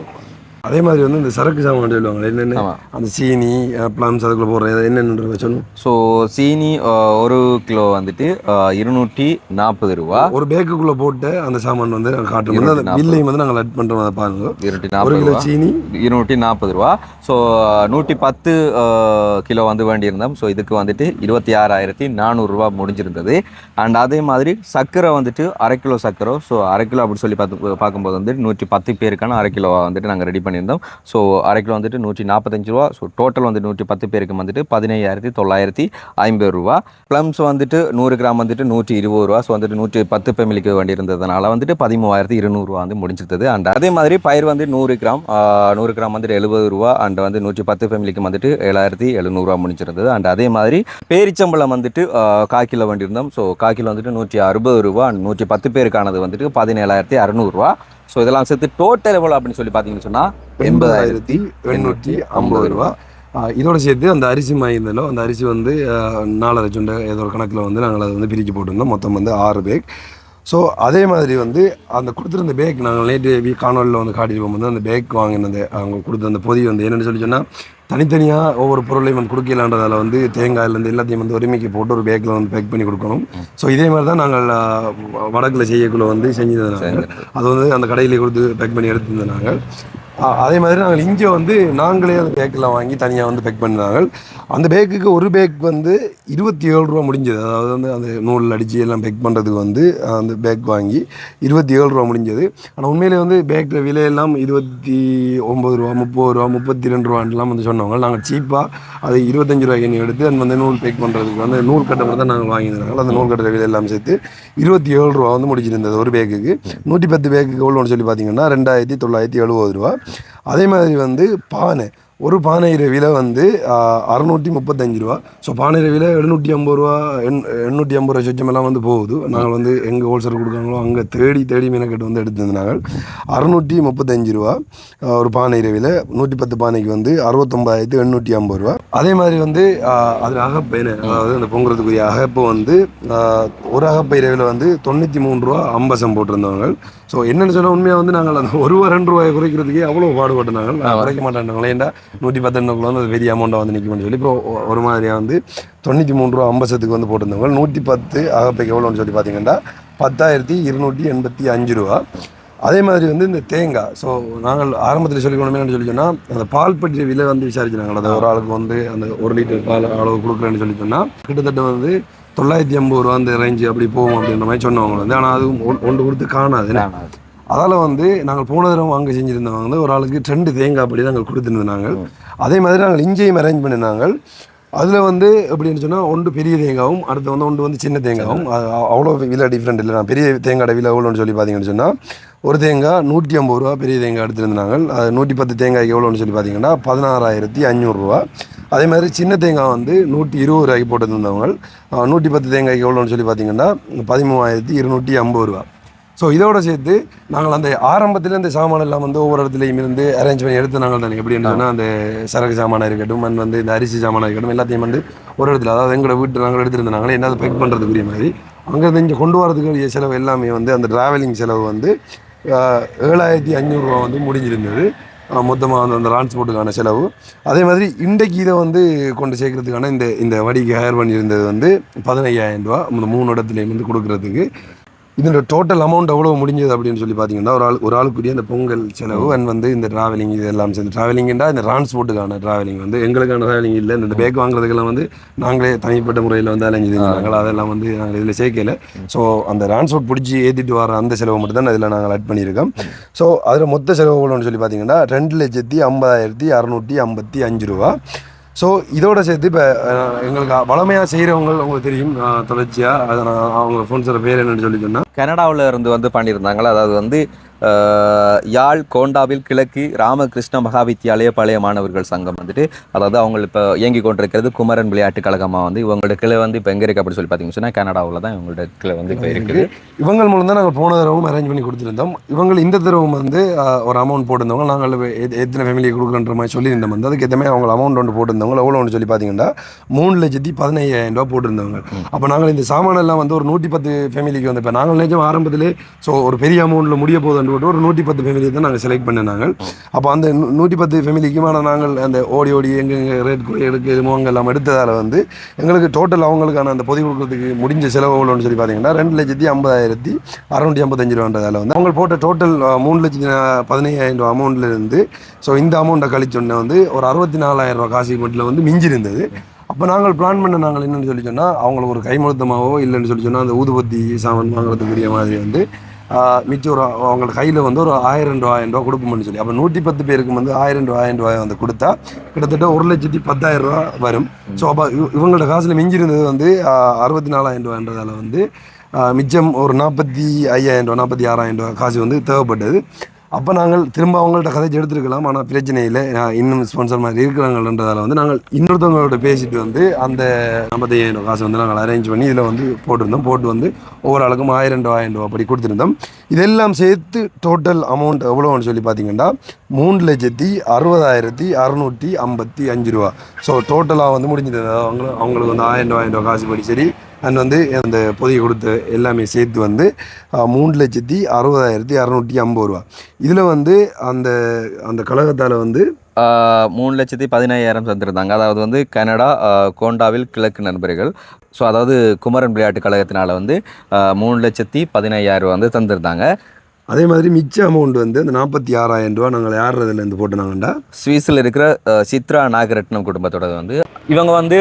அதே மாதிரி வந்து இந்த சரக்கு சாமான் சொல்லுவாங்க என்னென்ன அந்த சீனி பிளம்ஸ் அதுக்குள்ள போடுறது என்னென்ன சொல்லணும் ஸோ சீனி 1 கிலோ வந்துட்டு 240 ரூபா ஒரு பேக்குக்குள்ள போட்டு அந்த சாமான் வந்து காட்டுறோம் அந்த பில்லையும் வந்து நாங்கள் ஆட் பண்ணுறோம் அதை பாருங்க 1 கிலோ சீனி 240 ரூபா ஸோ 110 கிலோ வந்து வேண்டியிருந்தோம் ஸோ இதுக்கு வந்துட்டு 26,400 ரூபா முடிஞ்சிருந்தது அண்ட் அதே மாதிரி சர்க்கரை வந்துட்டு 1/2 கிலோ சர்க்கரை ஸோ 1/2 கிலோ அப்படி சொல்லி பார்க்கும்போது வந்து 110 பேருக்கான 1/2 கிலோ வந்துட்டு நாங்கள் ரெடி பண்ணியிருந்தோம். ஸோ அரை கிலோ வந்துட்டு 145 ரூபா. ஸோ டோட்டல் வந்து 110 பேருக்கு வந்துட்டு 15,950 ரூபா. ப்ளம்ஸ் வந்துட்டு 100 கிராம் வந்துட்டு 120 ரூபா. ஸோ வந்துட்டு 110 ஃபேமிலிக்கு வேண்டி இருந்ததுனால வந்துட்டு 13,200 ரூபா வந்து முடிஞ்சிருந்தது. அண்ட் அதே மாதிரி பயிர் வந்து 100 கிராம் வந்துட்டு 70 ரூபா. அண்ட் வந்து 110 ஃபேமிலிக்கு வந்துட்டு 7,700 ரூபா முடிஞ்சிருந்தது. அண்ட் அதே மாதிரி பேரிச்சம்பளம் வந்துட்டு 1/4 கிலோ வேண்டியிருந்தோம். ஸோ 1/4 கிலோ வந்துட்டு 160 ரூபா. அண்ட் 110 பேருக்கானது வந்துட்டு 17,600 ரூபா. ஸோ இதெல்லாம் சேர்த்து டோட்டல் எவ்வளோ அப்படின்னு சொல்லி பார்த்தீங்கன்னு சொன்னால் 80,850 ரூபா. இதோட சேர்த்து அந்த அரிசி மாயிருந்தாலோ அந்த அரிசி வந்து 4.5 சுண்டை ஏதோ ஒரு கணக்கில் வந்து நாங்கள் அதை வந்து பிரித்து போட்டிருந்தோம். மொத்தம் வந்து 6 பேக். ஸோ அதே மாதிரி வந்து அந்த கொடுத்துருந்த பேக் நாங்கள் நேற்று காணொலியில் வந்து காட்டியிருப்போம். வந்து அந்த பேக் வாங்கினது அவங்க கொடுத்த அந்த பொதி வந்து என்னென்னு சொல்லி சொன்னால் தனித்தனியாக ஒவ்வொரு பொருளையும் வந்து கொடுக்கலான்றதால வந்து தேங்காயிலேருந்து எல்லாத்தையும் வந்து ஒருமைக்கு போட்டு ஒரு பேக்கில் வந்து பேக் பண்ணி கொடுக்கணும். ஸோ இதே மாதிரி தான் நாங்கள் வடக்கில் செய்யக்குள்ள வந்து செஞ்சுருந்தாங்க. அது வந்து அந்த கடையிலே கொடுத்து பேக் பண்ணி எடுத்துருந்தாங்க. அதே மாதிரி நாங்கள் இங்கே வந்து நாங்களே அந்த பேக்கெலாம் வாங்கி தனியாக வந்து பேக் பண்ணினாங்க. அந்த பேக்குக்கு ஒரு பேக் வந்து 27 ரூபா முடிஞ்சது. அதாவது வந்து அந்த நூலில் அடித்து எல்லாம் பேக் பண்ணுறதுக்கு வந்து அந்த பேக் வாங்கி 27 ரூபா முடிஞ்சது. ஆனால் உண்மையிலே வந்து பேக்கில் விலையெல்லாம் 29 ரூபா, 30 ரூபா, 32 ரூபான்லாம் வந்து சொன்னவங்க. நாங்கள் சீப்பாக அது 25 ரூபாய்க்கு எடுத்து அந்த வந்து நூல் பேக் பண்ணுறதுக்கு வந்து நூல் கட்டை தான் நாங்கள் வாங்கியிருந்தாங்க. அந்த நூல் கட்டுற விலை எல்லாம் சேர்த்து 27 ரூபா வந்து முடிச்சிருந்தது ஒரு பேக்குக்கு. 110 பேக்குக்கு எவ்வளோன்னு சொல்லி பார்த்தீங்கன்னா 2,970 ரூபா. அதே மாதிரி வந்து பானை, ஒரு பானை விலை வந்து 635 ரூபா. ஸோ பானை விலை 750 ரூபா, 850 ரூபா சொச்சமெல்லாம் வந்து போகுது. நாங்கள் வந்து எங்கே ஹோல்சேல் கொடுக்காங்களோ அங்கே தேடி மீனக்கட்டு வந்து எடுத்துருந்தாங்க. 635 ரூபா ஒரு பானை விலை. 110 பானைக்கு வந்து 69,850 ரூபா. அதே மாதிரி வந்து அதில் அகப்பை, அதாவது அந்த பொங்குறதுக்குரிய அகப்பை வந்து ஒரு அகப்பை விலை வந்து 93 ரூபா 50 போட்டிருந்தவங்க. ஸோ என்னென்னு சொன்னால் உண்மையாக வந்து நாங்கள் அந்த 1-2 ரூபாயை குறைக்கிறதுக்கே அவ்வளோ பாடுபட்டுனாங்க. குறைக்க மாட்டேன்ட்டாங்களே. ஏன்டா 110 வந்து அது பெரிய அமௌண்ட்டாக வந்து நிற்கும்னு சொல்லி இப்போ ஒரு மாதிரியாக வந்து 93 ரூபா 50 வந்து போட்டிருந்தவங்க. 110 அகப்பைக்கு எவ்வளோன்னு சொல்லி பார்த்தீங்கன்னா 10,285 ரூபா. அதே மாதிரி வந்து இந்த தேங்காய், ஸோ நாங்கள் ஆரம்பத்தில் சொல்லிக்கணுமே சொல்லி சொன்னால் அந்த பால் பற்றிய விலை வந்து விசாரிச்சுனாங்க. அது ஒரு ஆளுக்கு வந்து அந்த 1 லிட்டர் பால் அளவு கொடுக்குறேன்னு சொல்லி சொன்னால் கிட்டத்தட்ட வந்து 950 ரூபா அந்த ரேஞ்சு அப்படி போகும் அப்படின்ற மாதிரி சொன்னவங்க வந்து. ஆனால் அதுவும் ஒன்று கொடுத்து காணாது. அதால் வந்து நாங்கள் போன தடவை அங்கே செஞ்சுருந்தவங்க வந்து ஒரு ஆளுக்கு 2 தேங்காய் அப்படி நாங்கள் கொடுத்துருந்தாங்க. அதே மாதிரி நாங்கள் இங்கேயும் அரேஞ்ச் பண்ணியிருந்தாங்க. அதில் வந்து எப்படின்னு சொன்னால் ஒன்று பெரிய தேங்காயும் அடுத்து வந்து ஒன்று வந்து சின்ன தேங்காயும். அவ்வளோ விலை டிஃப்ரெண்ட் இல்லை. நான் பெரிய தேங்காயோட விலை எவ்வளோன்னு சொல்லி பார்த்தீங்கன்னு சொன்னால் ஒரு தேங்காய் 150 ரூபா பெரிய தேங்காய் எடுத்துருந்தாங்க. அது 110 தேங்காய்க்கு எவ்வளோன்னு சொல்லி பார்த்தீங்கன்னா 16,500 ரூபா. அதே மாதிரி சின்ன தேங்காய் வந்து 120 ரூபாய்க்கு போட்டுருந்தவங்க. 110 தேங்காய்க்கு எவ்வளோன்னு சொல்லி பார்த்தீங்கன்னா 13,250 ரூபா. ஸோ இதோட சேர்த்து நாங்கள் அந்த ஆரம்பத்தில் இந்த சாமான் எல்லாம் வந்து ஒவ்வொரு இடத்துலையும் இருந்து அரேஞ்ச் பண்ணி எடுத்து நாங்கள் தானே எப்படின்னு சொன்னால் அந்த சரக்கு சாமானாக இருக்கட்டும் அண்ட் வந்து இந்த அரிசி சாமானாக இருக்கட்டும் எல்லாத்தையும் வந்து ஒரு இடத்துல, அதாவது எங்களோட வீட்டு நாங்கள் எடுத்துருந்தாங்களே என்ன அதை பேக் பண்ணுறதுக்குரிய மாதிரி அங்கேருந்து இங்கே கொண்டு வரதுக்குரிய செலவு எல்லாமே வந்து அந்த ட்ராவலிங் செலவு வந்து 7,500 ரூபா வந்து முடிஞ்சிருந்தது மொத்தமாக அந்த டிரான்ஸ்போர்ட்டுக்கான செலவு. அதே மாதிரி இன்றைக்கு இதை வந்து கொண்டு சேர்க்கறதுக்கான இந்த வடிக்கு ஹயர் பண்ணியிருந்தது வந்து 15,000 ரூபா அந்த 3 இடத்துலையும் வந்து கொடுக்குறதுக்கு. இதோட டோட்டல் அமௌண்ட் எவ்வளோ முடிஞ்சது அப்படின்னு சொல்லி பார்த்தீங்கன்னா ஒரு ஆளுக்குரிய அந்த பொங்கல் செலவு அண்ட் வந்து இந்த ட்ராவலிங் இது எல்லாம் சேர்ந்து ட்ராவலிங்னா இந்த டிரான்ஸ்போர்ட்டுக்கான ட்ராவலிங் வந்து எங்களுக்கான ட்ராவலிங் இல்லை. இந்த பேக் வாங்குறதுக்கெல்லாம் வந்து நாங்களே தனிப்பட்ட முறையில் வந்து அலைஞ்சிருந்தாங்க. அதெல்லாம் வந்து நாங்கள் இதில் சேர்க்கல. ஸோ அந்த டிரான்ஸ்போர்ட் பிடிச்சி ஏற்றிட்டு வர அந்த செலவு மட்டும் தான் இதில் நாங்கள் ஆட் பண்ணியிருக்கோம். ஸோ அதில் மொத்த செலவு எவ்வளோன்னு சொல்லி பார்த்தீங்கன்னா 2,50,655 ரூபா. ஸோ இதோட சேர்த்து இப்போ எங்களுக்கு வளமையாக செய்கிறவங்க உங்களுக்கு தெரியும் தொடர்ச்சியாக அதை நான் அவங்க ஃபோன்ஸோட பேர் என்னன்னு சொல்லி சொன்னால் கனடாவில் இருந்து வந்து பண்ணியிருந்தாங்களா. அதாவது வந்து யாழ் கோண்டாவில் கிழக்கு ராமகிருஷ்ண மகாவித்யாலய பழைய மாணவர்கள் சங்கம் வந்துட்டு, அதாவது அவங்க இப்போ இயங்கி கொண்டிருக்கிறது குமரன் விளையாட்டு கழகமாக வந்து இவங்களோட கிளை வந்து இப்போ எங்கே இருக்குது அப்படின்னு சொல்லி பார்த்தீங்கன்னு சொன்னால் கனடாவில் தான் இவங்களோட கிளை வந்து இப்போ இருக்குது. இவங்க மூலம் தான் நாங்கள் போன தடவும் அரேஞ்ச் பண்ணி கொடுத்துருந்தோம். இவங்க இந்த தடவும் வந்து ஒரு அமௌண்ட் போட்டிருந்தவங்க நாங்கள் எத்தனை ஃபேமிலியை கொடுக்குறன்ற மாதிரி சொல்லியிருந்தோம். வந்து அதுக்கு எத்தனை அவங்க அமௌண்ட் ஒன்று போட்டிருந்தவங்க எவ்வளோ ஒன்று சொல்லி பார்த்தீங்கன்னா 3,15,000 ரூபா போட்டிருந்தவங்க. அப்போ நாங்கள் இந்த சாமானெல்லாம் வந்து ஒரு 110 ஃபேமிலிக்கு வந்து இப்போ நாங்கள் நினைச்சோம் ஆரம்பத்திலே ஸோ ஒரு பெரிய அமௌண்ட்டில் முடிய போகுதுன்னு ஒரு 110 ஃபேமிலியை தான் நாங்கள் செலக்ட் பண்ணினாங்க. அப்போ அந்த 110 ஃபேமிலிக்குமான நாங்கள் அந்த ஓடி எங்கெங்கே ரேட் எடுக்கணுமோ அங்கே எல்லாம் எடுத்ததால் வந்து எங்களுக்கு டோட்டல் அவங்களுக்கான அந்த பொதி கொடுக்கறதுக்கு முடிஞ்ச செலவு எவ்வளோன்னு சொல்லி பார்த்தீங்கன்னா 2,50,655 ரூபான்றதால வந்து அவங்க போட்ட டோட்டல் 3,15,000 ரூபா அமௌண்ட்லேருந்து ஸோ இந்த அமௌண்ட்டை கழிச்சோன்னே வந்து ஒரு 64,000 ரூபா காசு மட்டும் வந்து மிஞ்சிருந்தது. அப்போ நாங்கள் பிளான் பண்ண நாங்கள் என்னென்னு சொல்லி சொன்னால் அவங்களுக்கு ஒரு கைமுழுத்தமாகவோ இல்லைன்னு சொல்லி சொன்னால் அந்த ஊதுபத்தி சாமான் வாங்குறதுக்குரிய மாதிரி வந்து மிச்சம் ஒரு அவங்களோட கையில் வந்து ஒரு 1000 ரூபா கொடுப்போம்னு சொல்லி. அப்போ 110 பேருக்கு வந்து 1000 ரூபாய் வந்து கொடுத்தா கிட்டத்தட்ட 1,10,000 ரூபா வரும். ஸோ அப்போ இவங்களோட காசில் மிஞ்சிருந்தது வந்து 64,000 ரூபான்றதால வந்து மிச்சம் ஒரு 45,000 ரூபா 46,000 ரூபா காசு வந்து தேவைப்பட்டது. அப்போ நாங்கள் திரும்ப அவங்கள்ட்ட கதைச்சு எடுத்துருக்கலாம். ஆனால் பிரச்சனை இல்லை, இன்னும் ஸ்பான்சர் மாதிரி இருக்கிறாங்கன்றதால வந்து நாங்கள் இன்னொருத்தவங்களோட பேசிட்டு வந்து அந்த 45,000 காசு வந்து நாங்கள் அரேஞ்ச் பண்ணி இதில் வந்து போட்டிருந்தோம். போட்டு வந்து ஒவ்வொரு ஆளுக்கும் 1000 ரூபா அப்படி கொடுத்துருந்தோம். இதெல்லாம் சேர்த்து டோட்டல் அமௌண்ட் எவ்வளோன்னு சொல்லி பார்த்தீங்கன்னா 3,60,655 ரூபா. ஸோ டோட்டலாக வந்து முடிஞ்சிட்டது. அவங்களுக்கு வந்து 1000 ரூபா காசு படி சரி அண்ட் வந்து அந்த பொதியை கொடுத்து எல்லாமே சேர்த்து வந்து 3,60,650 ரூபா. இதில் வந்து அந்த அந்த கழகத்தால் வந்து 3,15,000 தந்திருந்தாங்க. அதாவது வந்து கனடா கோண்டாவில் கிழக்கு நண்பர்கள். ஸோ அதாவது குமரன் விளையாட்டு கழகத்தினால வந்து 3,15,000 ரூபா வந்து தந்திருந்தாங்க. அதே மாதிரி மிச்ச அமௌண்ட் வந்து அந்த 46,000 ரூபா நாங்கள் யாருலேருந்து போட்டுனாங்கண்டா ஸ்வீஸில் இருக்கிற சித்ரா நாகரட்னம் குடும்பத்தோட வந்து இவங்க வந்து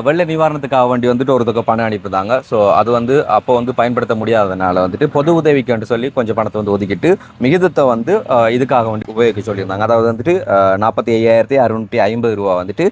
வெள்ள நிவாரணத்துக்காக வேண்டி வந்துட்டு ஒரு தொகை பணம் அனுப்பியிருந்தாங்க. ஸோ அது வந்து அப்போ வந்து பயன்படுத்த முடியாதனால வந்துட்டு பொது உதவிக்குன்னு சொல்லி கொஞ்சம் பணத்தை வந்து ஒதுக்கிட்டு மிகுதத்தை வந்து இதுக்காக வேண்டி உபயோகிக்க சொல்லியிருந்தாங்க. அதாவது வந்துட்டு 45,650 ரூபா வந்துட்டு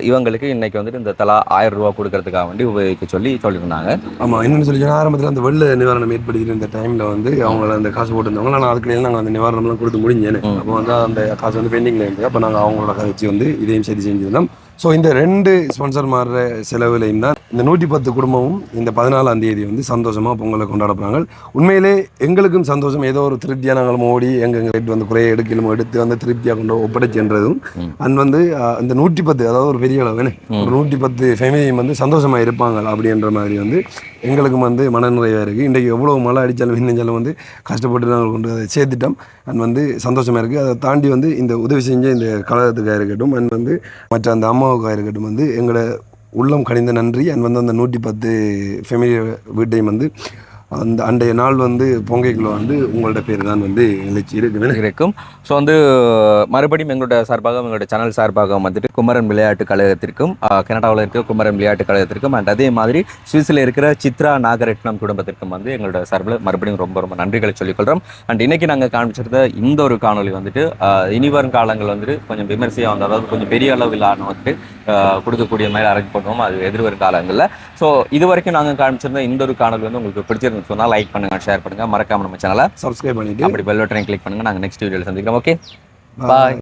இவங்களுக்கு இன்னைக்கு வந்துட்டு இந்த தலா 1000 ரூபா கொடுக்கறதுக்காக வேண்டி உபயோகிக்க சொல்லியிருந்தாங்க. ஆமாம், என்னென்னு சொல்லி ஆரம்பத்தில் அந்த வெள்ள நிவாரணம் ஏற்படுத்திட்டு இந்த டைமில் வந்து அவங்கள அந்த காசு போட்டுருந்தவங்க. ஆனால் அதுக்குள்ளே நாங்கள் அந்த நிவாரணம்லாம் கொடுத்து முடிஞ்சேன்னு. அப்போ வந்து அந்த காசு வந்து பெண்டிங்கில் இருந்தது. அப்போ நாங்கள் அவங்களோட கதைச்சி வந்து இதையும் சரி செஞ்சிருந்தோம். ஸோ இந்த 2 ஸ்பான்சர் மாறுற செலவுலையும் தான் இந்த 110 குடும்பமும் இந்த 14ஆம் தேதி வந்து சந்தோஷமாக பொங்கலை கொண்டாடப்படுறாங்க. உண்மையிலே எங்களுக்கும் சந்தோஷம். ஏதோ ஒரு திருப்தியாக நாங்கள் ஓடி எங்கள் ரேட் வந்து குறைய எடுக்கலும் எடுத்து வந்து திருப்தியாக கொண்டு ஒப்படைச்சுன்றதும் அண்ட் வந்து இந்த 110 அதாவது ஒரு பெரிய அளவு ஒரு 110 ஃபேமிலியும் வந்து சந்தோஷமாக இருப்பாங்க அப்படின்ற மாதிரி வந்து எங்களுக்கும் வந்து மனநிறைவாக இருக்குது. இன்றைக்கு எவ்வளோ மழை அடித்தாலும் இன்னும் வந்து கஷ்டப்பட்டு நாங்கள் கொண்டு அதை சேர்த்துட்டோம். அண்ட் வந்து சந்தோஷமாக இருக்குது. அதை தாண்டி வந்து இந்த உதவி செஞ்ச இந்த கழகத்துக்காக இருக்கட்டும் அண்ட் வந்து மற்ற அந்த அம்மாவுக்காக இருக்கட்டும் வந்து எங்களோட உள்ளம் கனிந்த நன்றி. அண்ட் வந்து அந்த 110 ஃபேமிலி வீட்டையும் வந்து அந்த அன்றைய நாள் வந்து பொங்கைக்குள்ள வந்து உங்களோட பேர் தான் வந்து நிகழ்ச்சி இருக்கும். ஸோ வந்து மறுபடியும் எங்களோட சார்பாக எங்களோட சேனல் சார்பாக வந்துட்டு குமரன் விளையாட்டு கழகத்திற்கும் கனடாவில் இருக்கிற குமரன் விளையாட்டு கழகத்திற்கும் அண்ட் அதே மாதிரி சுவிஸில் இருக்கிற சித்ரா நாகரட்னம் குடும்பத்திற்கும் வந்து எங்களோட சார்பில் மறுபடியும் ரொம்ப ரொம்ப நன்றிகளை சொல்லிக்கொள்கிறோம். அண்ட் இன்னைக்கு நாங்கள் காமிச்சிருந்த இந்த ஒரு காணொலி வந்துட்டு இனிவரும் காலங்கள் வந்துட்டு கொஞ்சம் விமர்சையாக வந்து அதாவது கொஞ்சம் பெரிய அளவிலான வந்துட்டு கொடுக்கக்கூடிய மாதிரி அரேஞ்ச் பண்ணுவோம் அது எதிர்வரும் காலங்களில். ஸோ இது வரைக்கும் நாங்கள் காமிச்சிருந்த இந்த ஒரு காணொலி வந்து உங்களுக்கு பிடிச்சிருந்து சொன்னால் லைக் பண்ணுங்க, ஷேர் பண்ணுங்க, மறக்காம நம்ம சேனலை சப்ஸ்கிரைப் பண்ணிட்டு அப்படி பெல் பட்டனை கிளிக் பண்ணுங்க. நாங்கள் நெக்ஸ்ட் வீடியோவில் சந்திக்கிறோம். ஓகே, பாய்.